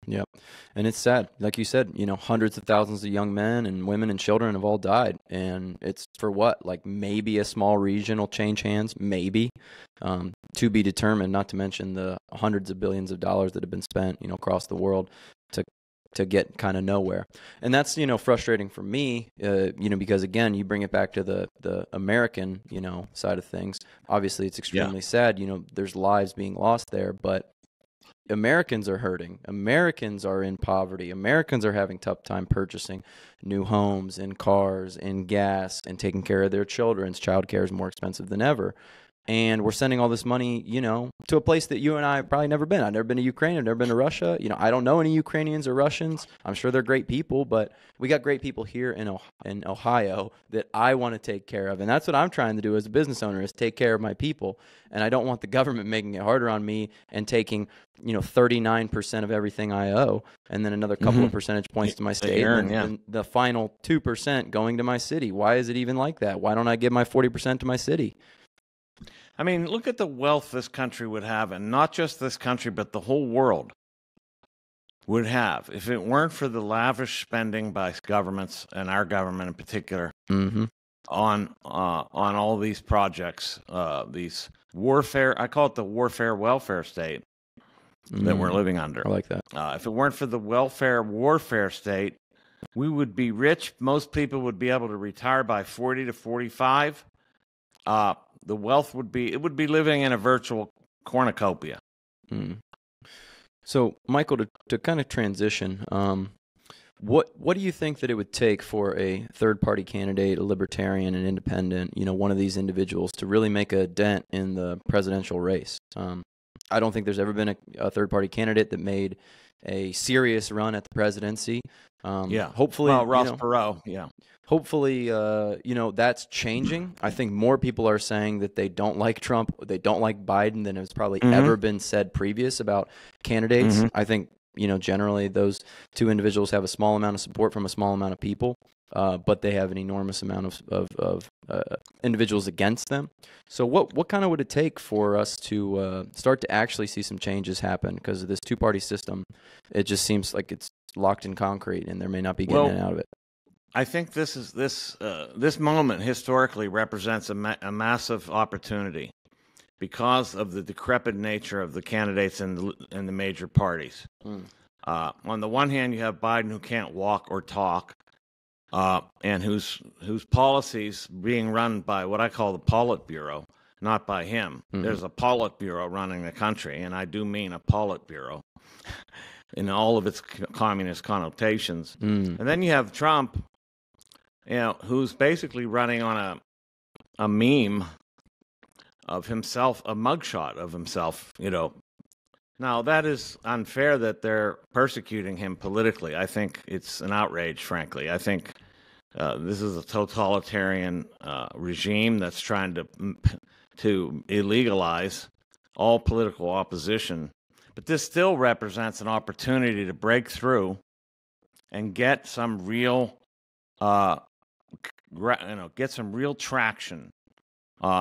[SPEAKER 1] Yep. And it's sad. Like you said, you know, hundreds of thousands of young men and women and children have all died. And it's for what? Like maybe a small region will change hands, maybe, to be determined, not to mention the hundreds of billions of dollars that have been spent, you know, across the world to get kind of nowhere. And that's, you know, frustrating for me, you know, because again, you bring it back to the American, you know, side of things. Obviously, it's extremely sad. You know, there's lives being lost there, but Americans are hurting. Americans are in poverty. Americans are having tough time purchasing new homes and cars and gas and taking care of their children. Child care is more expensive than ever. And we're sending all this money, you know, to a place that you and I have probably never been. I've never been to Ukraine. I've never been to Russia. You know, I don't know any Ukrainians or Russians. I'm sure they're great people, but we got great people here in Ohio that I want to take care of. And that's what I'm trying to do as a business owner, is take care of my people. And I don't want the government making it harder on me and taking, you know, 39% of everything I owe and then another couple of percentage points to my state and the final 2% going to my city. Why is it even like that? Why don't I give my 40% to my city?
[SPEAKER 2] I mean, look at the wealth this country would have, and not just this country, but the whole world would have if it weren't for the lavish spending by governments, and our government in particular, on all these projects, these warfare. I call it the warfare welfare state that we're living under.
[SPEAKER 1] I like that.
[SPEAKER 2] If it weren't for the welfare warfare state, we would be rich. Most people would be able to retire by 40 to 45. The wealth would be living in a virtual cornucopia.
[SPEAKER 1] So, Michael, to kind of transition, what do you think that it would take for a third-party candidate, a libertarian, an independent, you know, one of these individuals to really make a dent in the presidential race? I don't think there's ever been a third-party candidate that made a serious run at the presidency. Hopefully,
[SPEAKER 2] Ross Perot.
[SPEAKER 1] Hopefully, you know, that's changing. I think more people are saying that they don't like Trump, they don't like Biden than has probably ever been said previous about candidates. I think, you know, generally those two individuals have a small amount of support from a small amount of people, but they have an enormous amount of individuals against them. So what kind of would it take for us to start to actually see some changes happen? Because of this two-party system, it just seems like it's locked in concrete and there may not be getting out of it.
[SPEAKER 2] I think this moment historically represents a massive opportunity because of the decrepit nature of the candidates in the major parties. On the one hand, you have Biden, who can't walk or talk, and whose policies being run by what I call the Politburo, not by him. There's a Politburo running the country, and I do mean a Politburo in all of its communist connotations. And then you have Trump, you know, who's basically running on a meme of himself, a mugshot of himself, you know. Now, that is unfair that they're persecuting him politically. I think it's an outrage, frankly. I think this is a totalitarian regime that's trying to illegalize all political opposition. But this still represents an opportunity to break through and get some real, get some real traction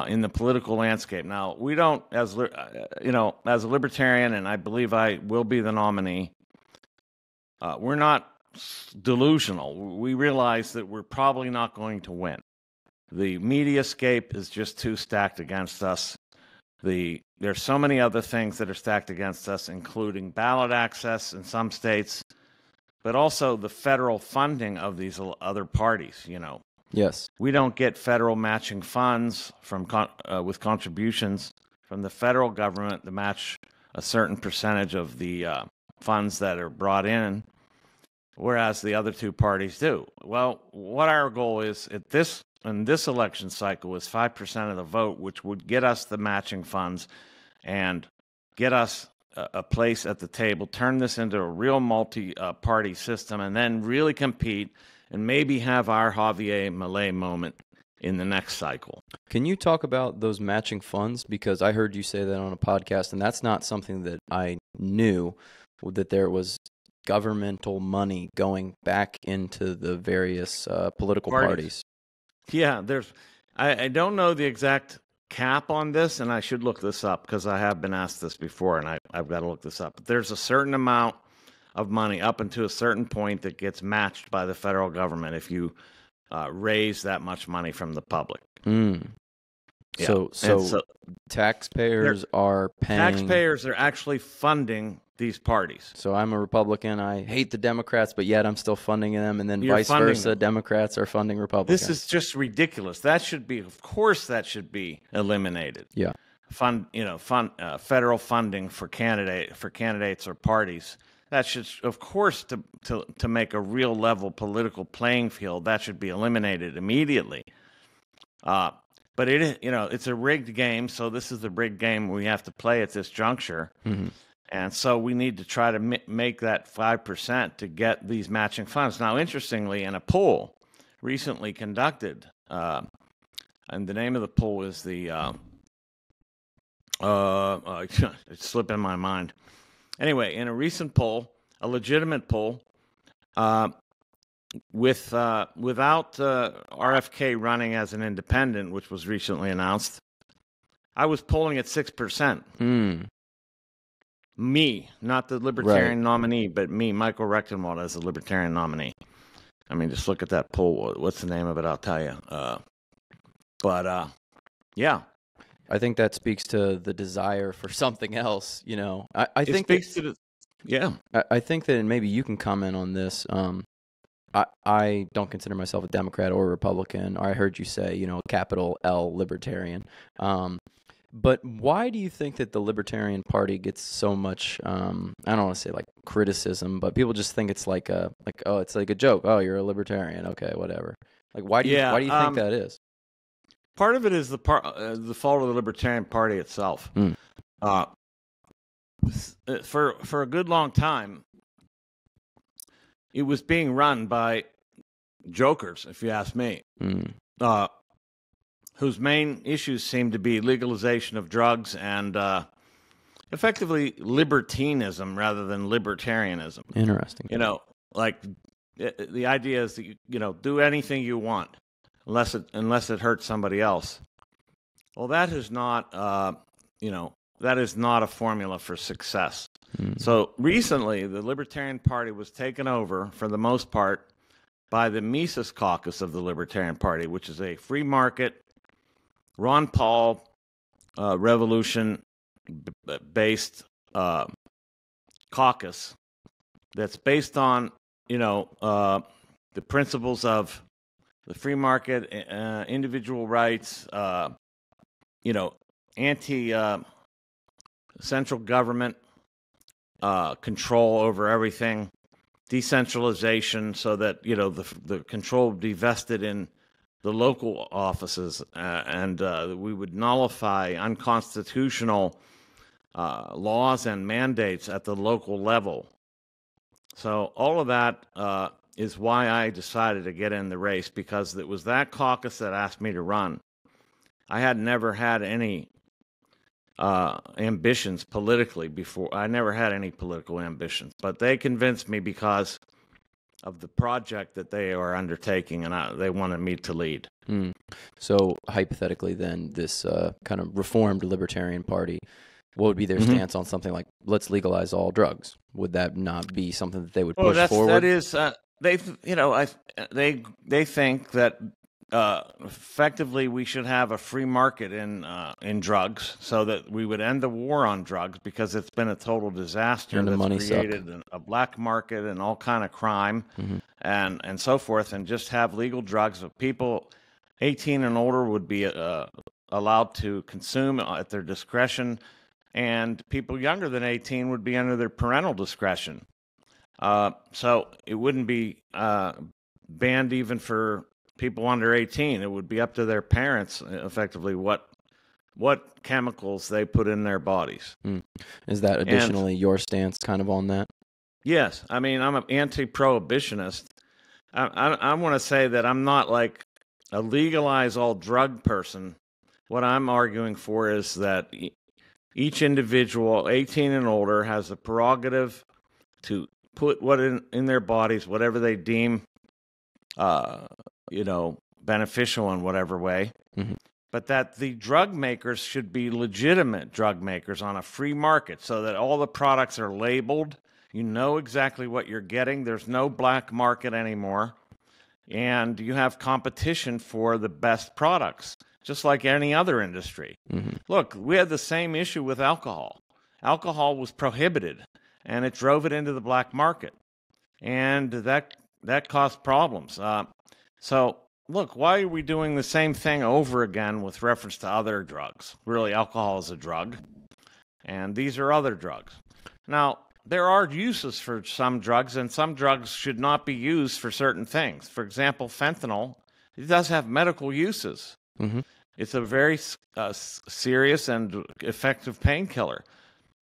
[SPEAKER 2] in the political landscape. Now, we don't, as as a libertarian, and I believe I will be the nominee, we're not delusional. We realize that we're probably not going to win. The mediascape is just too stacked against us. There's so many other things that are stacked against us, including ballot access in some states, but also the federal funding of these other parties.
[SPEAKER 1] Yes.
[SPEAKER 2] We don't get federal matching funds with contributions from the federal government to match a certain percentage of the funds that are brought in, whereas the other two parties do. Well, what our goal is in this election cycle is 5% of the vote, which would get us the matching funds and get us a place at the table, turn this into a real multi-party system, and then really compete and maybe have our Javier Milei moment in the next cycle.
[SPEAKER 1] Can you talk about those matching funds? Because I heard you say that on a podcast, and that's not something that I knew, that there was governmental money going back into the various political parties.
[SPEAKER 2] Yeah, I don't know the exact cap on this, and I should look this up because I have been asked this before, and I've got to look this up. But there's a certain amount of money up until a certain point that gets matched by the federal government if you raise that much money from the public.
[SPEAKER 1] Mm. Yeah. So taxpayers are paying.
[SPEAKER 2] Taxpayers are actually funding these parties.
[SPEAKER 1] So I'm a Republican. I hate the Democrats, but yet I'm still funding them, and then vice versa. Democrats are funding Republicans.
[SPEAKER 2] This is just ridiculous. Of course, that should be eliminated.
[SPEAKER 1] Yeah.
[SPEAKER 2] Federal funding for candidates or parties. That should, of course, to make a real level political playing field, that should be eliminated immediately. But it's a rigged game, so this is the rigged game we have to play at this juncture. Mm-hmm. And so we need to try to make that 5% to get these matching funds. Now, interestingly, in a poll recently conducted, and the name of the poll is it's slipping my mind. Anyway, in a recent poll, a legitimate poll, without RFK running as an independent, which was recently announced, I was polling at 6%.
[SPEAKER 1] Hmm.
[SPEAKER 2] Me, not the Libertarian nominee, but me, Michael Rectenwald, as the Libertarian nominee. I mean, just look at that poll. What's the name of it? I'll tell you. Yeah.
[SPEAKER 1] I think that speaks to the desire for something else. I think that maybe you can comment on this. I don't consider myself a Democrat or a Republican. Or I heard you say, capital L Libertarian. But why do you think that the Libertarian Party gets so much, I don't want to say like criticism, but people just think it's it's like a joke. Oh, you're a Libertarian. Okay, whatever. Like, why do you think that is?
[SPEAKER 2] Part of it is the fault of the Libertarian Party itself.
[SPEAKER 1] Mm.
[SPEAKER 2] For a good long time, it was being run by jokers, if you ask me.
[SPEAKER 1] Mm.
[SPEAKER 2] Whose main issues seem to be legalization of drugs and effectively libertinism rather than libertarianism.
[SPEAKER 1] Interesting.
[SPEAKER 2] The idea is that do anything you want unless it hurts somebody else. Well, that is not a formula for success. Mm. So recently, the Libertarian Party was taken over for the most part by the Mises Caucus of the Libertarian Party, which is a free market, Ron Paul revolution-based caucus that's based on, the principles of the free market, individual rights, anti-central government control over everything, decentralization so that, the control would be vested in the local offices, and we would nullify unconstitutional laws and mandates at the local level. So all of that is why I decided to get in the race, because it was that caucus that asked me to run. I had never had any ambitions politically before. I never had any political ambitions, but they convinced me because of the project that they are undertaking, and they wanted me to lead.
[SPEAKER 1] So hypothetically, then, this kind of reformed Libertarian Party, what would be their stance on something like, let's legalize all drugs? Would that not be something that they would push forward?
[SPEAKER 2] That is, they think that effectively we should have a free market in drugs, so that we would end the war on drugs, because it's been a total disaster.
[SPEAKER 1] And the money
[SPEAKER 2] created a black market and all kind of crime and so forth, and just have legal drugs that people 18 and older would be allowed to consume at their discretion, and people younger than 18 would be under their parental discretion. So it wouldn't be banned even for people under 18. It would be up to their parents, effectively, what chemicals they put in their bodies.
[SPEAKER 1] Is that additionally your stance kind of on that?
[SPEAKER 2] Yes. I mean, I'm an anti-prohibitionist. I want to say that I'm not like a legalize all drug person. What I'm arguing for is that each individual, 18 and older, has the prerogative to put what in their bodies, whatever they deem, beneficial in whatever way. But that the drug makers should be legitimate drug makers on a free market, so that all the products are labeled. You know exactly what you're getting. There's no black market anymore. And you have competition for the best products, just like any other industry. Look, we had the same issue with alcohol. Alcohol was prohibited, and it drove it into the black market. And that caused problems. So, look, why are we doing the same thing over again with reference to other drugs? Really, alcohol is a drug, and these are other drugs. Now, there are uses for some drugs, and some drugs should not be used for certain things. For example, fentanyl, it does have medical uses. It's a very serious and effective painkiller.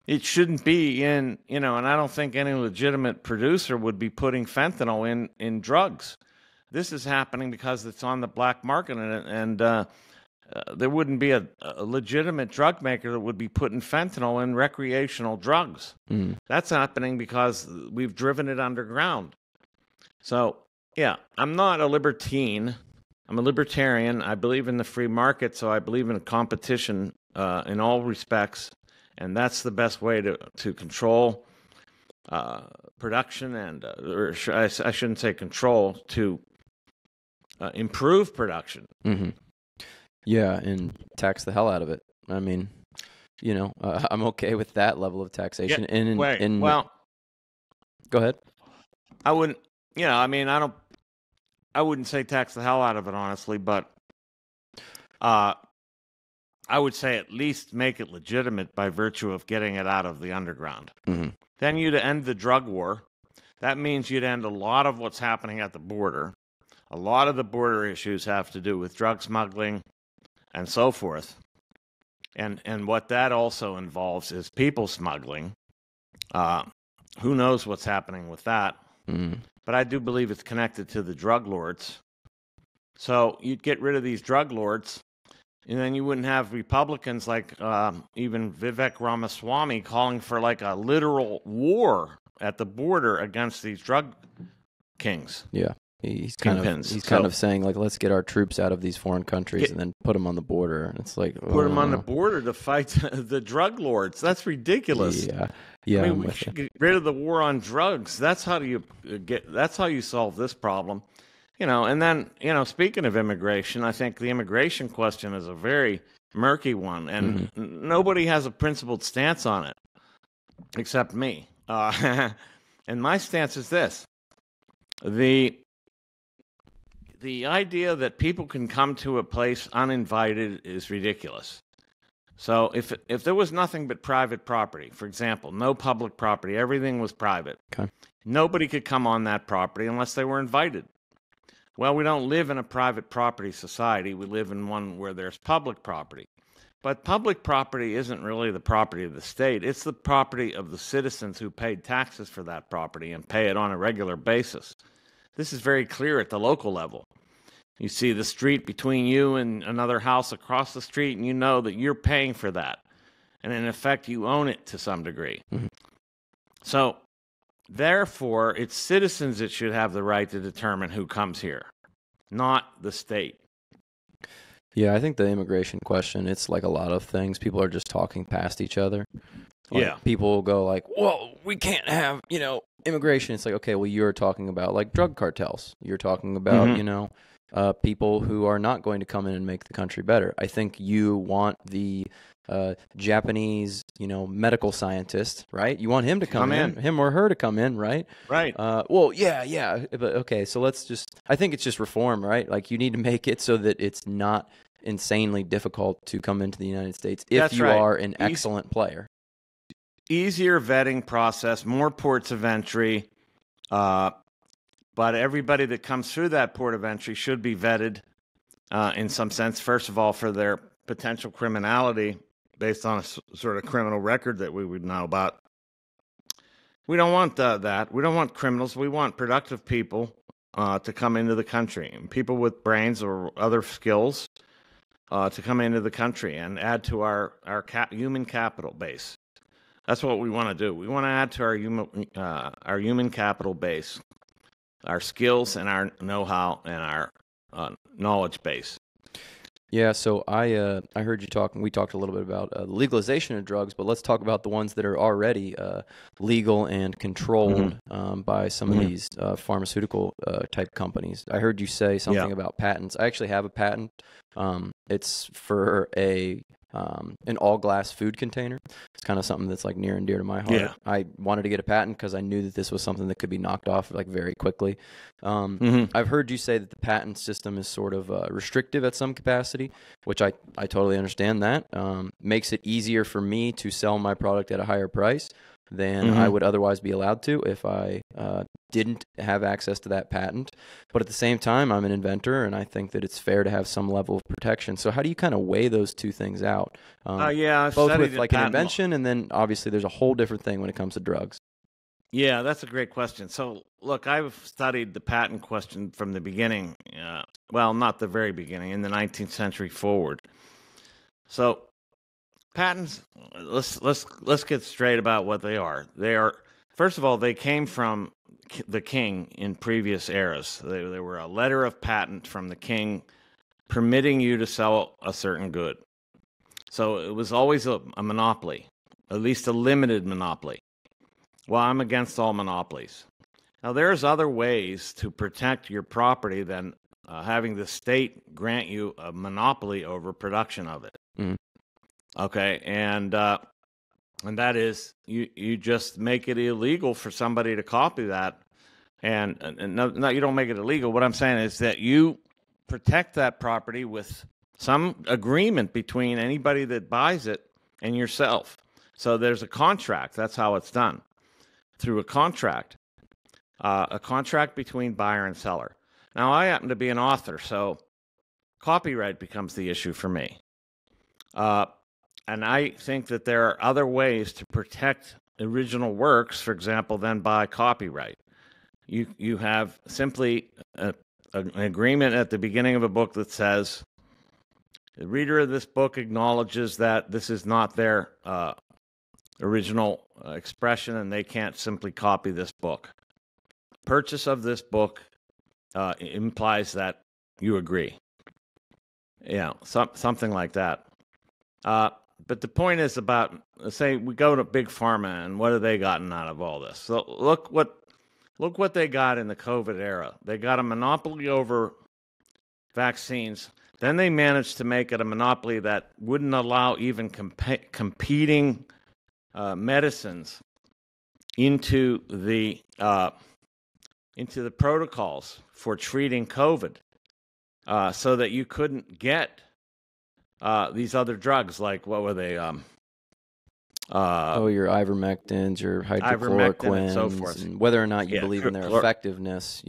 [SPEAKER 2] It shouldn't be in, and I don't think any legitimate producer would be putting fentanyl in drugs. This is happening because it's on the black market, and there wouldn't be a legitimate drug maker that would be putting fentanyl in recreational drugs. That's happening because we've driven it underground. So, yeah, I'm not a libertine. I'm a libertarian. I believe in the free market, so I believe in competition in all respects, and that's the best way to control production or I shouldn't say control, to improve production.
[SPEAKER 1] Yeah, and tax the hell out of it. I mean, I'm okay with that level of taxation.
[SPEAKER 2] Well,
[SPEAKER 1] go ahead.
[SPEAKER 2] I wouldn't. I wouldn't say tax the hell out of it, honestly, but I would say at least make it legitimate by virtue of getting it out of the underground. Then you'd end the drug war. That means you'd end a lot of what's happening at the border. A lot of the border issues have to do with drug smuggling and so forth. And what that also involves is people smuggling. Who knows what's happening with that? But I do believe it's connected to the drug lords. So you'd get rid of these drug lords, and then you wouldn't have Republicans like even Vivek Ramaswamy calling for like a literal war at the border against these drug kings. Yeah.
[SPEAKER 1] He's kind of saying, like, let's get our troops out of these foreign countries and then put them on the border. And it's like,
[SPEAKER 2] put them on the border to fight the drug lords. That's ridiculous.
[SPEAKER 1] Yeah.
[SPEAKER 2] I mean, we should get rid of the war on drugs. That's how you solve this problem. And then, speaking of immigration, I think the immigration question is a very murky one, and nobody has a principled stance on it except me. And my stance is this: the idea that people can come to a place uninvited is ridiculous. So if there was nothing but private property, for example, no public property, everything was private, nobody could come on that property unless they were invited. Well, we don't live in a private property society. We live in one where there's public property. But public property isn't really the property of the state. It's the property of the citizens who paid taxes for that property and pay it on a regular basis. This is very clear at the local level. You see the street between you and another house across the street, and you know that you're paying for that. and in effect, you own it to some degree. So, therefore, it's citizens that should have the right to determine who comes here, not the state.
[SPEAKER 1] Yeah, I think the immigration question, it's like a lot of things. People are just talking past each other. Like,
[SPEAKER 2] Yeah.
[SPEAKER 1] people go like, well, we can't have, immigration. It's like, okay, well, you're talking about like drug cartels. You're talking about, people who are not going to come in and make the country better. I think you want the Japanese, medical scientist, right? You want him to come in, him or her to come in, right?
[SPEAKER 2] Right.
[SPEAKER 1] Well, yeah. But okay, so I think it's just reform, right? Like, you need to make it so that it's not insanely difficult to come into the United States if
[SPEAKER 2] That's
[SPEAKER 1] you
[SPEAKER 2] right.
[SPEAKER 1] are an excellent player.
[SPEAKER 2] Easier vetting process, more ports of entry, but everybody that comes through that port of entry should be vetted in some sense, first of all, for their potential criminality based on a sort of criminal record that we would know about. We don't want that. We don't want criminals. We want productive people to come into the country, and people with brains or other skills to come into the country and add to our human capital base. That's what we want to do. We want to add to our human capital base, our skills and our know-how and our knowledge base.
[SPEAKER 1] Yeah, so I heard you talking. We talked a little bit about legalization of drugs, but let's talk about the ones that are already legal and controlled by some of these pharmaceutical type companies. I heard you say something about patents. I actually have a patent. It's for an all-glass food container. It's kind of something that's like near and dear to my heart.
[SPEAKER 2] Yeah.
[SPEAKER 1] I wanted to get a patent because I knew that this was something that could be knocked off like very quickly. I've heard you say that the patent system is sort of restrictive at some capacity, which I totally understand that. Makes it easier for me to sell my product at a higher price than I would otherwise be allowed to if I didn't have access to that patent. But at the same time, I'm an inventor, and I think that it's fair to have some level of protection. So how do you kind of weigh those two things out?
[SPEAKER 2] I've
[SPEAKER 1] both
[SPEAKER 2] studied
[SPEAKER 1] with like an invention, and then obviously there's a whole different thing when it comes to drugs.
[SPEAKER 2] Yeah, that's a great question. So, look, I've studied the patent question from the beginning. Well, not the very beginning, in the 19th century forward. So, patents. Let's get straight about what they are. They are, first of all, they came from the king in previous eras. They were a letter of patent from the king permitting you to sell a certain good. So it was always a monopoly, at least a limited monopoly. Well, I'm against all monopolies. Now, there's other ways to protect your property than having the state grant you a monopoly over production of it. Okay, and that is you just make it illegal for somebody to copy that, and no, you don't make it illegal. What I'm saying is that you protect that property with some agreement between anybody that buys it and yourself. So there's a contract. That's how it's done, through a contract between buyer and seller. Now, I happen to be an author, so copyright becomes the issue for me. And I think that there are other ways to protect original works, for example, than by copyright. You have simply an agreement at the beginning of a book that says, the reader of this book acknowledges that this is not their original expression and they can't simply copy this book. Purchase of this book implies that you agree. Yeah, something like that. But the point is about, say, we go to Big Pharma, and what have they gotten out of all this? So look what they got in the COVID era. They got a monopoly over vaccines. Then they managed to make it a monopoly that wouldn't allow even competing medicines into the protocols for treating COVID, so that you couldn't get these other drugs, like what were they?
[SPEAKER 1] Your ivermectins, your hydrochloroquines,
[SPEAKER 2] and so forth.
[SPEAKER 1] And whether or not you believe in their effectiveness,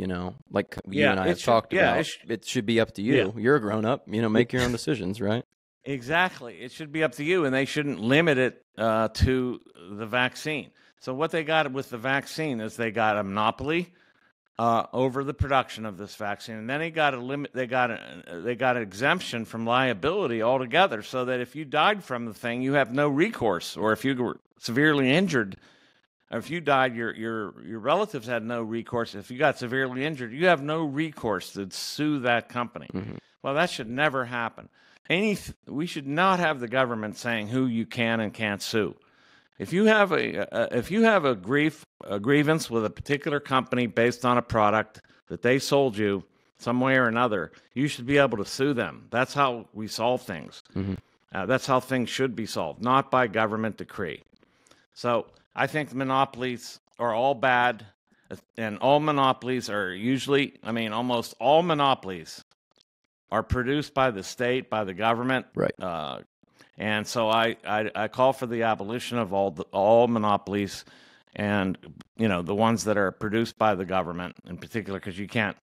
[SPEAKER 1] like you and I have talked about, it should be up to you. Yeah. You're a grown up, make your own decisions, right?
[SPEAKER 2] Exactly. It should be up to you, and they shouldn't limit it to the vaccine. So what they got with the vaccine is they got a monopoly over the production of this vaccine, and then they got an exemption from liability altogether, so that if you died from the thing, you have no recourse, or if you were severely injured, or if you died, your relatives had no recourse. If you got severely injured, you have no recourse to sue that company. Mm-hmm. Well, that should never happen. We should not have the government saying who you can and can't sue. If you have a grievance with a particular company based on a product that they sold you some way or another, you should be able to sue them. That's how we solve things. Mm-hmm. That's how things should be solved, not by government decree. So I think monopolies are all bad, and all monopolies are usually, almost all monopolies are produced by the state, by the government.
[SPEAKER 1] Right.
[SPEAKER 2] And so I call for the abolition of all monopolies, and the ones that are produced by the government in particular, because you can't.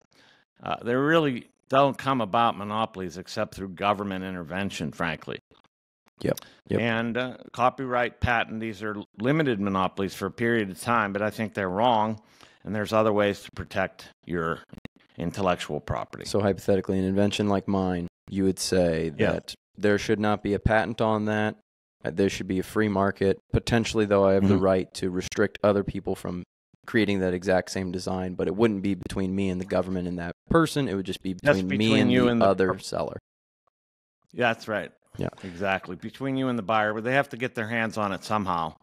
[SPEAKER 2] They really don't come about, monopolies, except through government intervention, frankly.
[SPEAKER 1] Yep.
[SPEAKER 2] And copyright, patent, these are limited monopolies for a period of time, but I think they're wrong, and there's other ways to protect your intellectual property.
[SPEAKER 1] So hypothetically, an invention like mine, you would say that there should not be a patent on that. There should be a free market. Potentially, though, I have the right to restrict other people from creating that exact same design, but it wouldn't be between me and the government and that person. It would just be between me and the other seller.
[SPEAKER 2] Yeah, that's right.
[SPEAKER 1] Yeah,
[SPEAKER 2] exactly. Between you and the buyer, but they have to get their hands on it somehow,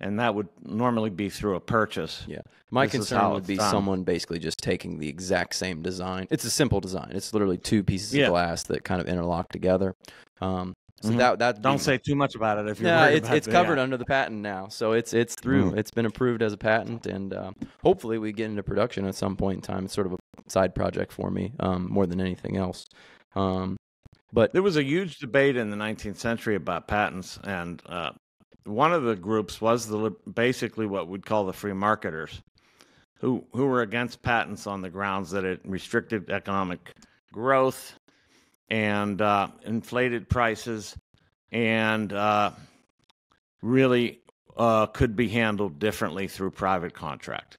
[SPEAKER 2] and that would normally be through a purchase.
[SPEAKER 1] Yeah, my concern would be someone basically just taking the exact same design. It's a simple design. It's literally two pieces of glass that kind of interlock together. So that
[SPEAKER 2] don't say too much about it if you're worried about
[SPEAKER 1] it's covered under the patent now, so it's through. It's been approved as a patent, and hopefully we get into production at some point in time. It's sort of a side project for me, more than anything else. But
[SPEAKER 2] there was a huge debate in the 19th century about patents, and one of the groups was basically what we'd call the free marketers, who were against patents on the grounds that it restricted economic growth and inflated prices, and really could be handled differently through private contract.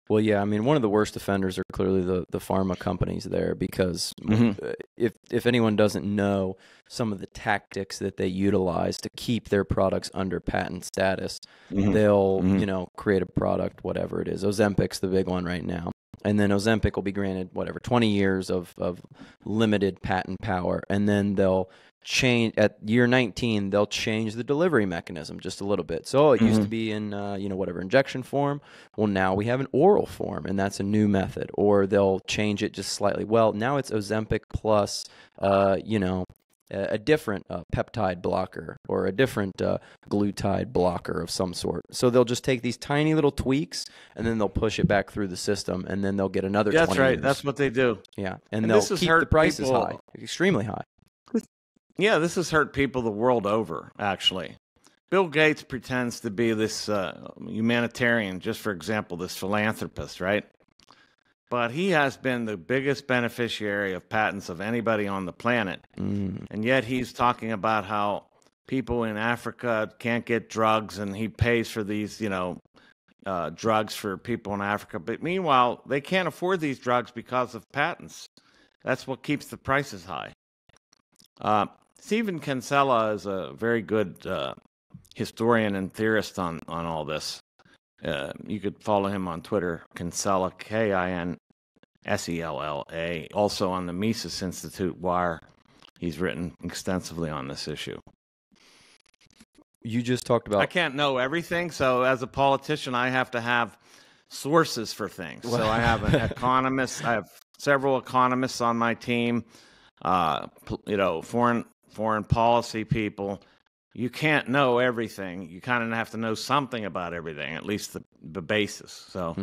[SPEAKER 1] Well, yeah, one of the worst offenders are clearly the pharma companies there, because if anyone doesn't know some of the tactics that they utilize to keep their products under patent status, they'll create a product, whatever it is. Ozempic's the big one right now. And then Ozempic will be granted, 20 years of limited patent power. And then they'll change, at year 19, they'll change the delivery mechanism just a little bit. So it used to be in, injection form. Well, now we have an oral form, and that's a new method. Or they'll change it just slightly. Well, now it's Ozempic plus, a different peptide blocker or a different glutide blocker of some sort. So they'll just take these tiny little tweaks, and then they'll push it back through the system, and then they'll get another 20
[SPEAKER 2] That's right.
[SPEAKER 1] years.
[SPEAKER 2] That's what they do.
[SPEAKER 1] Yeah, and they'll keep the prices high, extremely high.
[SPEAKER 2] Yeah, this has hurt people the world over, actually. Bill Gates pretends to be this humanitarian, just for example, this philanthropist, right? But he has been the biggest beneficiary of patents of anybody on the planet. And yet he's talking about how people in Africa can't get drugs, and he pays for these, drugs for people in Africa. But meanwhile, they can't afford these drugs because of patents. That's what keeps the prices high. Stephen Kinsella is a very good historian and theorist on all this. You could follow him on Twitter, Kinsella, Kinsella, also on the Mises Institute wire. He's written extensively on this issue.
[SPEAKER 1] You just talked about...
[SPEAKER 2] I can't know everything, so as a politician, I have to have sources for things. So I have an economist. I have several economists on my team, foreign policy people. You can't know everything. You kind of have to know something about everything, at least the basis. So,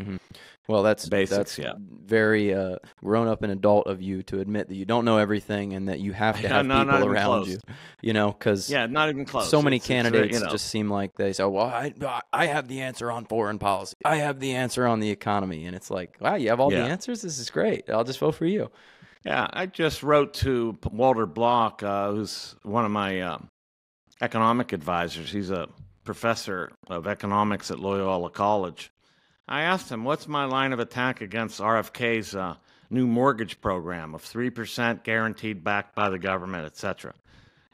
[SPEAKER 1] well, that's
[SPEAKER 2] basics.
[SPEAKER 1] Very grown up and adult of you to admit that you don't know everything, and that you have to have people around you. Because
[SPEAKER 2] not even close.
[SPEAKER 1] So many candidates just seem like they say, "Well, I have the answer on foreign policy. I have the answer on the economy," and it's like, "Wow, you have all the answers. This is great. I'll just vote for you."
[SPEAKER 2] Yeah, I just wrote to Walter Block, who's one of my economic advisors. He's a professor of economics at Loyola College. I asked him, what's my line of attack against RFK's new mortgage program of 3% guaranteed back by the government, etc.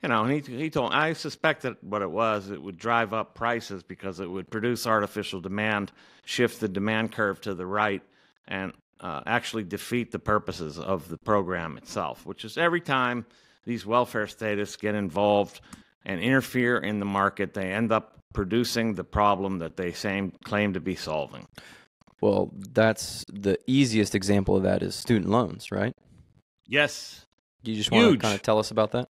[SPEAKER 2] And he told, I suspected what it was. It would drive up prices because it would produce artificial demand, shift the demand curve to the right, and actually defeat the purposes of the program itself, which is every time these welfare statists get involved and interfere in the market, they end up producing the problem that they claim to be solving.
[SPEAKER 1] Well, that's the easiest example of that is student loans, right?
[SPEAKER 2] Yes.
[SPEAKER 1] You just want to kind of tell us about that?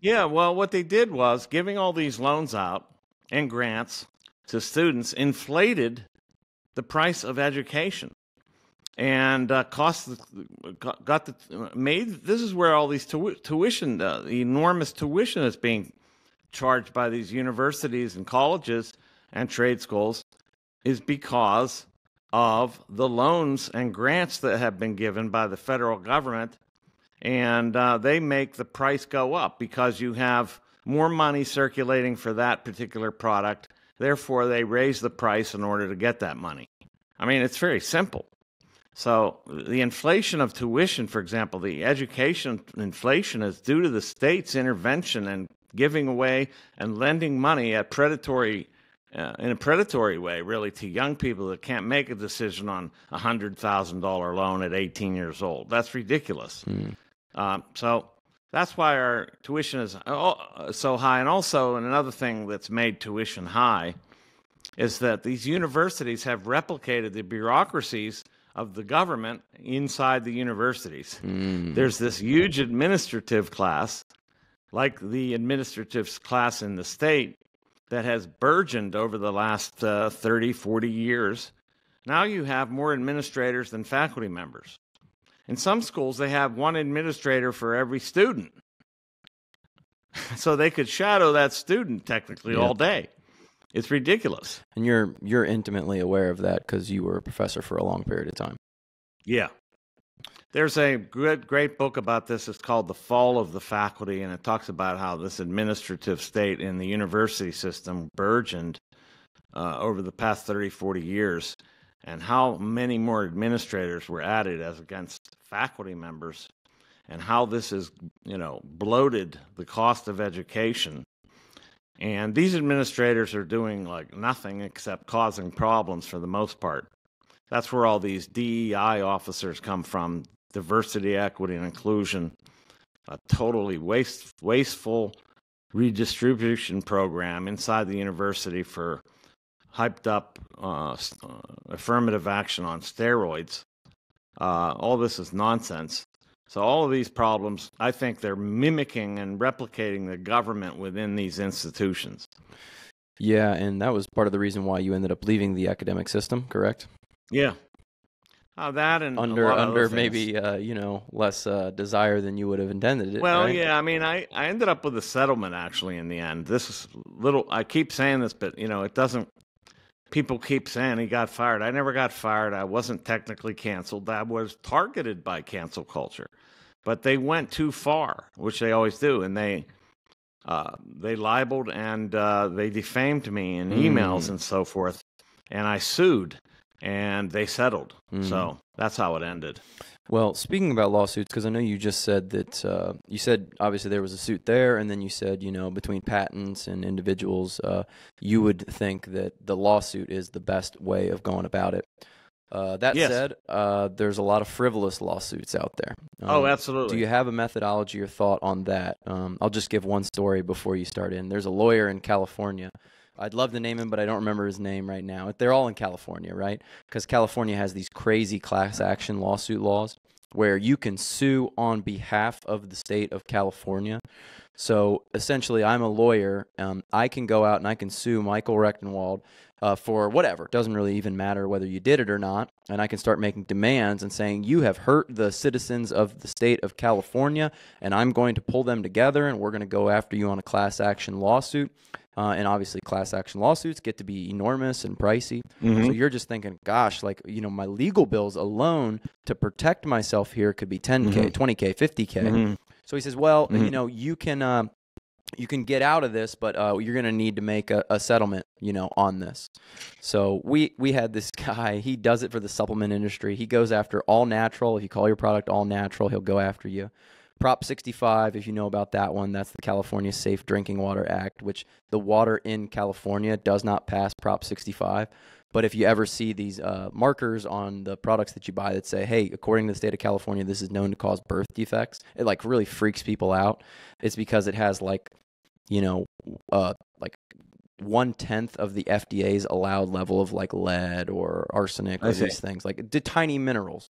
[SPEAKER 2] Yeah, well, what they did was giving all these loans out and grants to students inflated the price of education. And this is where all these tuition, the enormous tuition that's being charged by these universities and colleges and trade schools is because of the loans and grants that have been given by the federal government. And they make the price go up because you have more money circulating for that particular product. Therefore, they raise the price in order to get that money. I mean, it's very simple. So the inflation of tuition, for example, the education inflation is due to the state's intervention and giving away and lending money at in a predatory way, really, to young people that can't make a decision on a $100,000 loan at 18 years old. That's ridiculous. So that's why our tuition is so high. And also, another thing that's made tuition high is that these universities have replicated the bureaucracies of the government inside the universities. There's this huge administrative class, like the administrative class in the state, that has burgeoned over the last 30, 40 years. Now you have more administrators than faculty members. In some schools, they have one administrator for every student. So they could shadow that student technically all day. It's ridiculous.
[SPEAKER 1] And you're intimately aware of that because you were a professor for a long period of time.
[SPEAKER 2] Yeah. There's a great book about this. It's called The Fall of the Faculty, and it talks about how this administrative state in the university system burgeoned over the past 30, 40 years, and how many more administrators were added as against faculty members, and how this has, bloated the cost of education. And these administrators are doing like nothing except causing problems for the most part. That's where all these DEI officers come from, diversity, equity, and inclusion, a totally wasteful redistribution program inside the university for hyped up affirmative action on steroids. All this is nonsense. So all of these problems, I think they're mimicking and replicating the government within these institutions.
[SPEAKER 1] Yeah, and that was part of the reason why you ended up leaving the academic system, correct?
[SPEAKER 2] Yeah. That and
[SPEAKER 1] under maybe less desire than you would have intended it.
[SPEAKER 2] Well,
[SPEAKER 1] right?
[SPEAKER 2] yeah, I mean, I ended up with a settlement actually in the end. This is I keep saying this, but it doesn't. People keep saying he got fired. I never got fired. I wasn't technically canceled. I was targeted by cancel culture, but they went too far, which they always do, and they libeled and they defamed me in emails and so forth, and I sued. And they settled. So that's how it ended.
[SPEAKER 1] Well, speaking about lawsuits, because I know you just said that, you said obviously there was a suit there, and then you said, between patents and individuals, you would think that the lawsuit is the best way of going about it. That said, there's a lot of frivolous lawsuits out there.
[SPEAKER 2] Oh, absolutely.
[SPEAKER 1] Do you have a methodology or thought on that? I'll just give one story before you start in. There's a lawyer in California. I'd love to name him, but I don't remember his name right now. They're all in California, right? Because California has these crazy class action lawsuit laws where you can sue on behalf of the state of California. So essentially, I'm a lawyer. I can go out and I can sue Michael Rectenwald for whatever. It doesn't really even matter whether you did it or not. And I can start making demands and saying, you have hurt the citizens of the state of California, and I'm going to pull them together, and we're going to go after you on a class action lawsuit. And obviously, class action lawsuits get to be enormous and pricey. So you're just thinking, gosh, my legal bills alone to protect myself here could be $10K, $20K, $50K. So he says, well, you can you can get out of this, but you're going to need to make a settlement, on this. So we had this guy. He does it for the supplement industry. He goes after all natural. If you call your product all natural, he'll go after you. Prop 65, if you know about that one, that's the California Safe Drinking Water Act, which the water in California does not pass Prop 65. But if you ever see these markers on the products that you buy that say, hey, according to the state of California, this is known to cause birth defects, it like really freaks people out. It's because it has like 1/10 of the FDA's allowed level of like lead or arsenic or these things, like tiny minerals.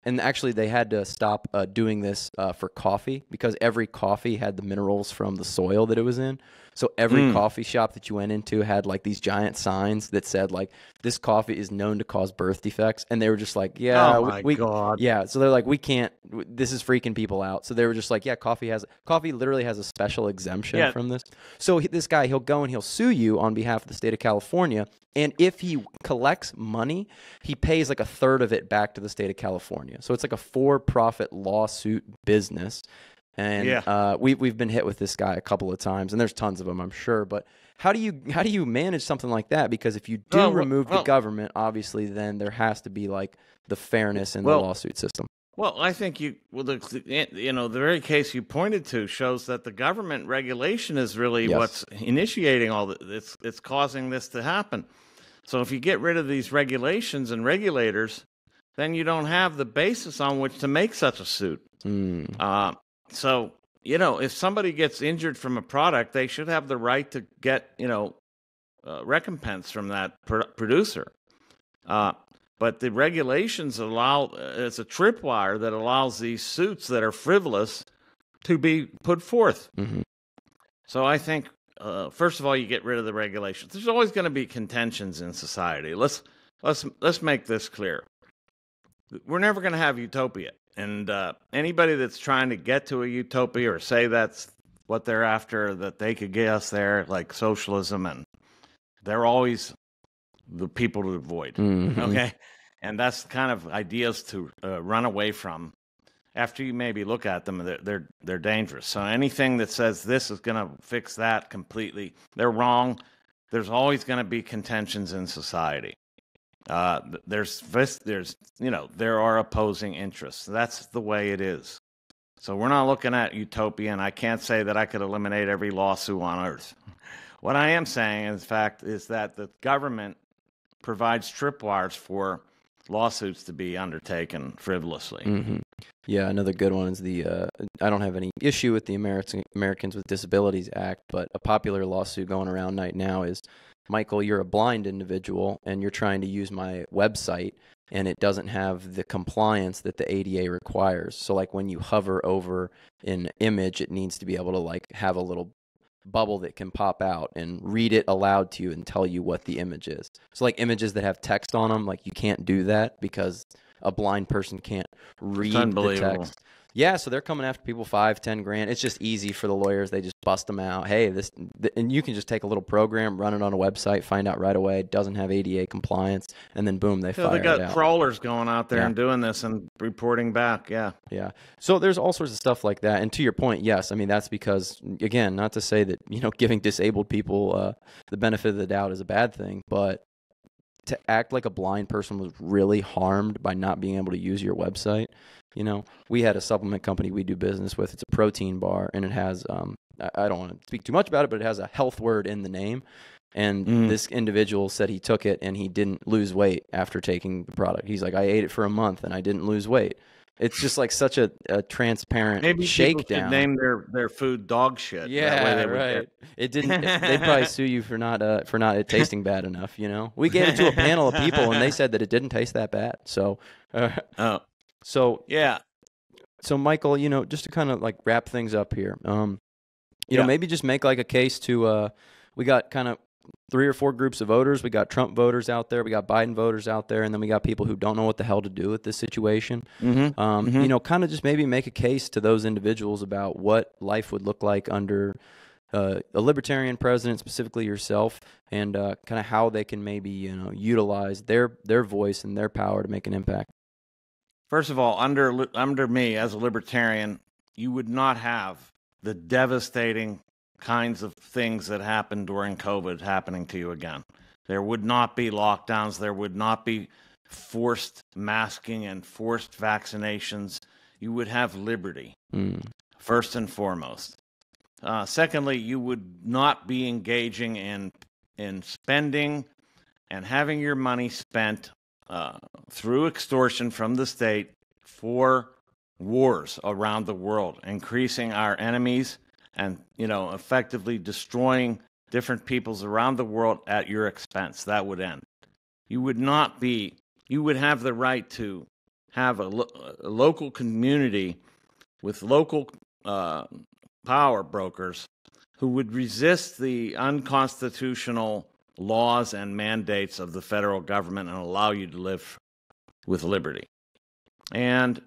[SPEAKER 1] And actually they had to stop doing this for coffee because every coffee had the minerals from the soil that it was in. So every coffee shop that you went into had like these giant signs that said like, this coffee is known to cause birth defects. And they were just like, yeah,
[SPEAKER 2] oh my God.
[SPEAKER 1] Yeah. So they're like, we can't, this is freaking people out. So they were just like, yeah, coffee literally has a special exemption from this. So this guy, he'll go and he'll sue you on behalf of the state of California. And if he collects money, he pays like 1/3 of it back to the state of California. So it's like a for-profit lawsuit business. And we've been hit with this guy a couple of times, and there's tons of them, I'm sure. But how do you manage something like that? Because if you do remove the government, obviously, then there has to be like the fairness in the lawsuit system.
[SPEAKER 2] Well, I think the very case you pointed to shows that the government regulation is really what's initiating all this. It's causing this to happen. So if you get rid of these regulations and regulators, then you don't have the basis on which to make such a suit. So, if somebody gets injured from a product, they should have the right to get, recompense from that producer. But the regulations allow, it's a tripwire that allows these suits that are frivolous to be put forth. So I think, first of all, you get rid of the regulations. There's always going to be contentions in society. Let's make this clear. We're never going to have utopia. And anybody that's trying to get to a utopia or say that's what they're after, that they could get us there, like socialism, and they're always the people to avoid. Okay? And that's the kind of ideas to run away from. After you maybe look at them, they're dangerous. So anything that says this is going to fix that completely, they're wrong. There's always going to be contentions in society. There are opposing interests. That's the way it is. So we're not looking at utopia, and I can't say that I could eliminate every lawsuit on earth. What I am saying, in fact, is that the government provides tripwires for lawsuits to be undertaken frivolously.
[SPEAKER 1] Yeah, another good one is I don't have any issue with the Americans with Disabilities Act, but a popular lawsuit going around right now is, Michael, you're a blind individual and you're trying to use my website and it doesn't have the compliance that the ADA requires. So like when you hover over an image, it needs to be able to like have a little bubble that can pop out and read it aloud to you and tell you what the image is. So like images that have text on them, like you can't do that because a blind person can't read the text. Yeah, so they're coming after people $5-10 grand. It's just easy for the lawyers. They just bust them out. Hey, and you can just take a little program, run it on a website, find out right away it doesn't have ADA compliance, and then boom, they fire it out.
[SPEAKER 2] They got crawlers going out there and doing this and reporting back. Yeah.
[SPEAKER 1] So there's all sorts of stuff like that. And to your point, yes, I mean that's because, again, not to say that giving disabled people the benefit of the doubt is a bad thing, but to act like a blind person was really harmed by not being able to use your website. We had a supplement company we do business with. It's a protein bar, and it has, I don't want to speak too much about it, but it has a health word in the name. And this individual said he took it and he didn't lose weight after taking the product. He's like, I ate it for a month and I didn't lose weight. It's just like such a transparent shakedown.
[SPEAKER 2] People should name their food dog shit.
[SPEAKER 1] Yeah, right. It didn't. They'd probably sue you for not it tasting bad enough. We gave it to a panel of people and they said that it didn't taste that bad. So, So Michael, just to kind of like wrap things up here, maybe just make like a case to. We got kind of 3 or 4 groups of voters. We got Trump voters out there. We got Biden voters out there. And then we got people who don't know what the hell to do with this situation. Kind of just maybe make a case to those individuals about what life would look like under a libertarian president, specifically yourself, and kind of how they can maybe, utilize their voice and their power to make an impact.
[SPEAKER 2] First of all, under me as a libertarian, you would not have the devastating kinds of things that happened during COVID happening to you again. There would not be lockdowns. There would not be forced masking and forced vaccinations. You would have liberty, first and foremost. Secondly, you would not be engaging in spending and having your money spent through extortion from the state for wars around the world, increasing our enemies and, effectively destroying different peoples around the world at your expense. That would end. You would have the right to have a local community with local power brokers who would resist the unconstitutional laws and mandates of the federal government and allow you to live with liberty. And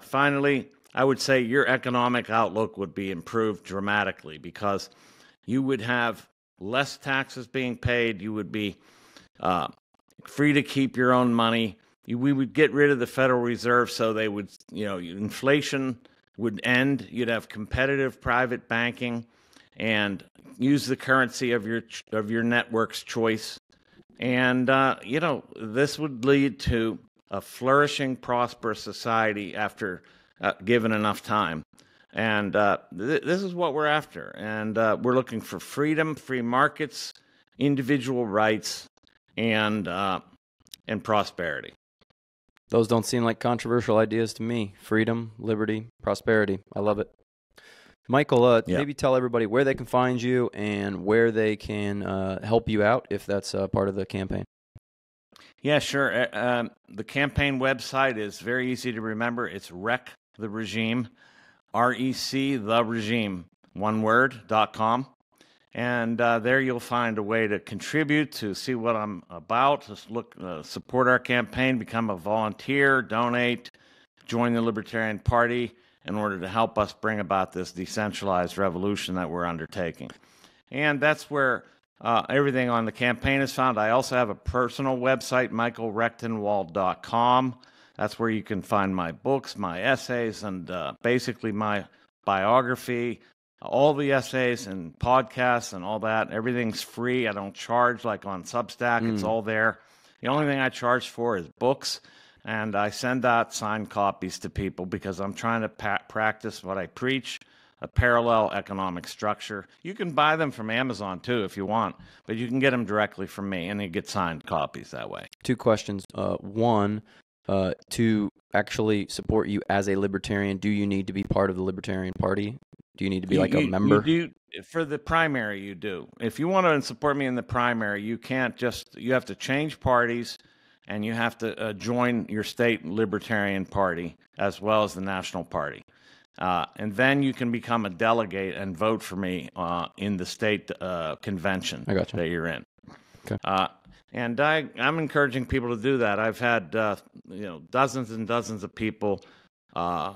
[SPEAKER 2] finally, I would say your economic outlook would be improved dramatically because you would have less taxes being paid. You would be free to keep your own money. We would get rid of the Federal Reserve so they would, inflation would end. You'd have competitive private banking and use the currency of your network's choice. And, this would lead to a flourishing, prosperous society after given enough time. And this is what we're after. And we're looking for freedom, free markets, individual rights, and prosperity.
[SPEAKER 1] Those don't seem like controversial ideas to me. Freedom, liberty, prosperity. I love it. Michael, maybe tell everybody where they can find you and where they can help you out if that's part of the campaign.
[SPEAKER 2] Yeah, sure. The campaign website is very easy to remember. It's Rec the Regime, REC the Regime, one word.com. And there you'll find a way to contribute, to see what I'm about, to support our campaign, become a volunteer, donate, join the Libertarian Party in order to help us bring about this decentralized revolution that we're undertaking. And that's where everything on the campaign is found. I also have a personal website, michaelrectenwald.com. That's where you can find my books, my essays, and basically my biography, all the essays and podcasts and all that. Everything's free. I don't charge like on Substack. It's all there. The only thing I charge for is books, and I send out signed copies to people because I'm trying to practice what I preach, a parallel economic structure. You can buy them from Amazon too if you want, but you can get them directly from me, and you get signed copies that way.
[SPEAKER 1] Two questions. One, to actually support you as a libertarian, do you need to be part of the Libertarian Party? Do you need to be like a member?
[SPEAKER 2] You do. For the primary, you do. If you want to support me in the primary, you can't you have to change parties, and you have to join your state Libertarian Party as well as the National Party. And then you can become a delegate and vote for me in the state convention that you're in.
[SPEAKER 1] Okay.
[SPEAKER 2] And I'm encouraging people to do that. I've had dozens and dozens of people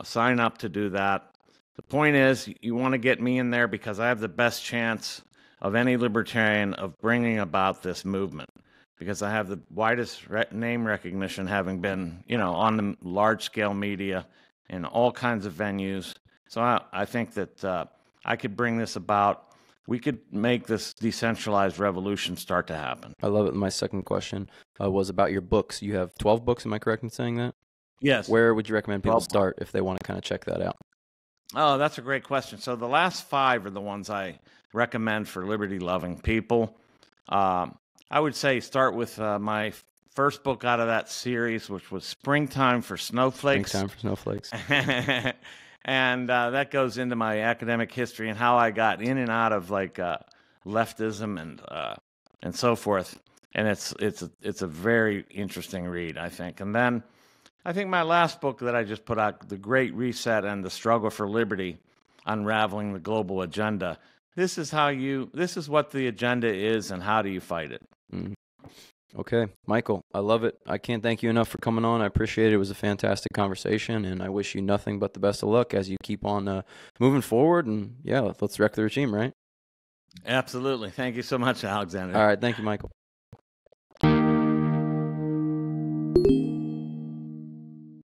[SPEAKER 2] sign up to do that. The point is, you want to get me in there because I have the best chance of any libertarian of bringing about this movement, because I have the widest name recognition, having been, on the large-scale media in all kinds of venues. So I think that I could bring this about. We could make this decentralized revolution start to happen.
[SPEAKER 1] I love it. My second question was about your books. You have 12 books, am I correct in saying that?
[SPEAKER 2] Yes.
[SPEAKER 1] Where would you recommend people start if they want to kind of check that out?
[SPEAKER 2] Oh, that's a great question. So the last 5 are the ones I recommend for liberty-loving people. I would say start with my first book out of that series, which was Springtime for Snowflakes.
[SPEAKER 1] Springtime for Snowflakes.
[SPEAKER 2] And that goes into my academic history and how I got in and out of leftism and so forth. And it's a very interesting read, I think. And then I think my last book that I just put out, The Great Reset and the Struggle for Liberty, Unraveling the Global Agenda. This is what the agenda is and how do you fight it.
[SPEAKER 1] Mm. Okay, Michael, I love it. I can't thank you enough for coming on. I appreciate it. It was a fantastic conversation, and I wish you nothing but the best of luck as you keep on moving forward. And yeah, let's wreck the regime, right?
[SPEAKER 2] Absolutely. Thank you so much, Alexander.
[SPEAKER 1] All right, thank you, Michael.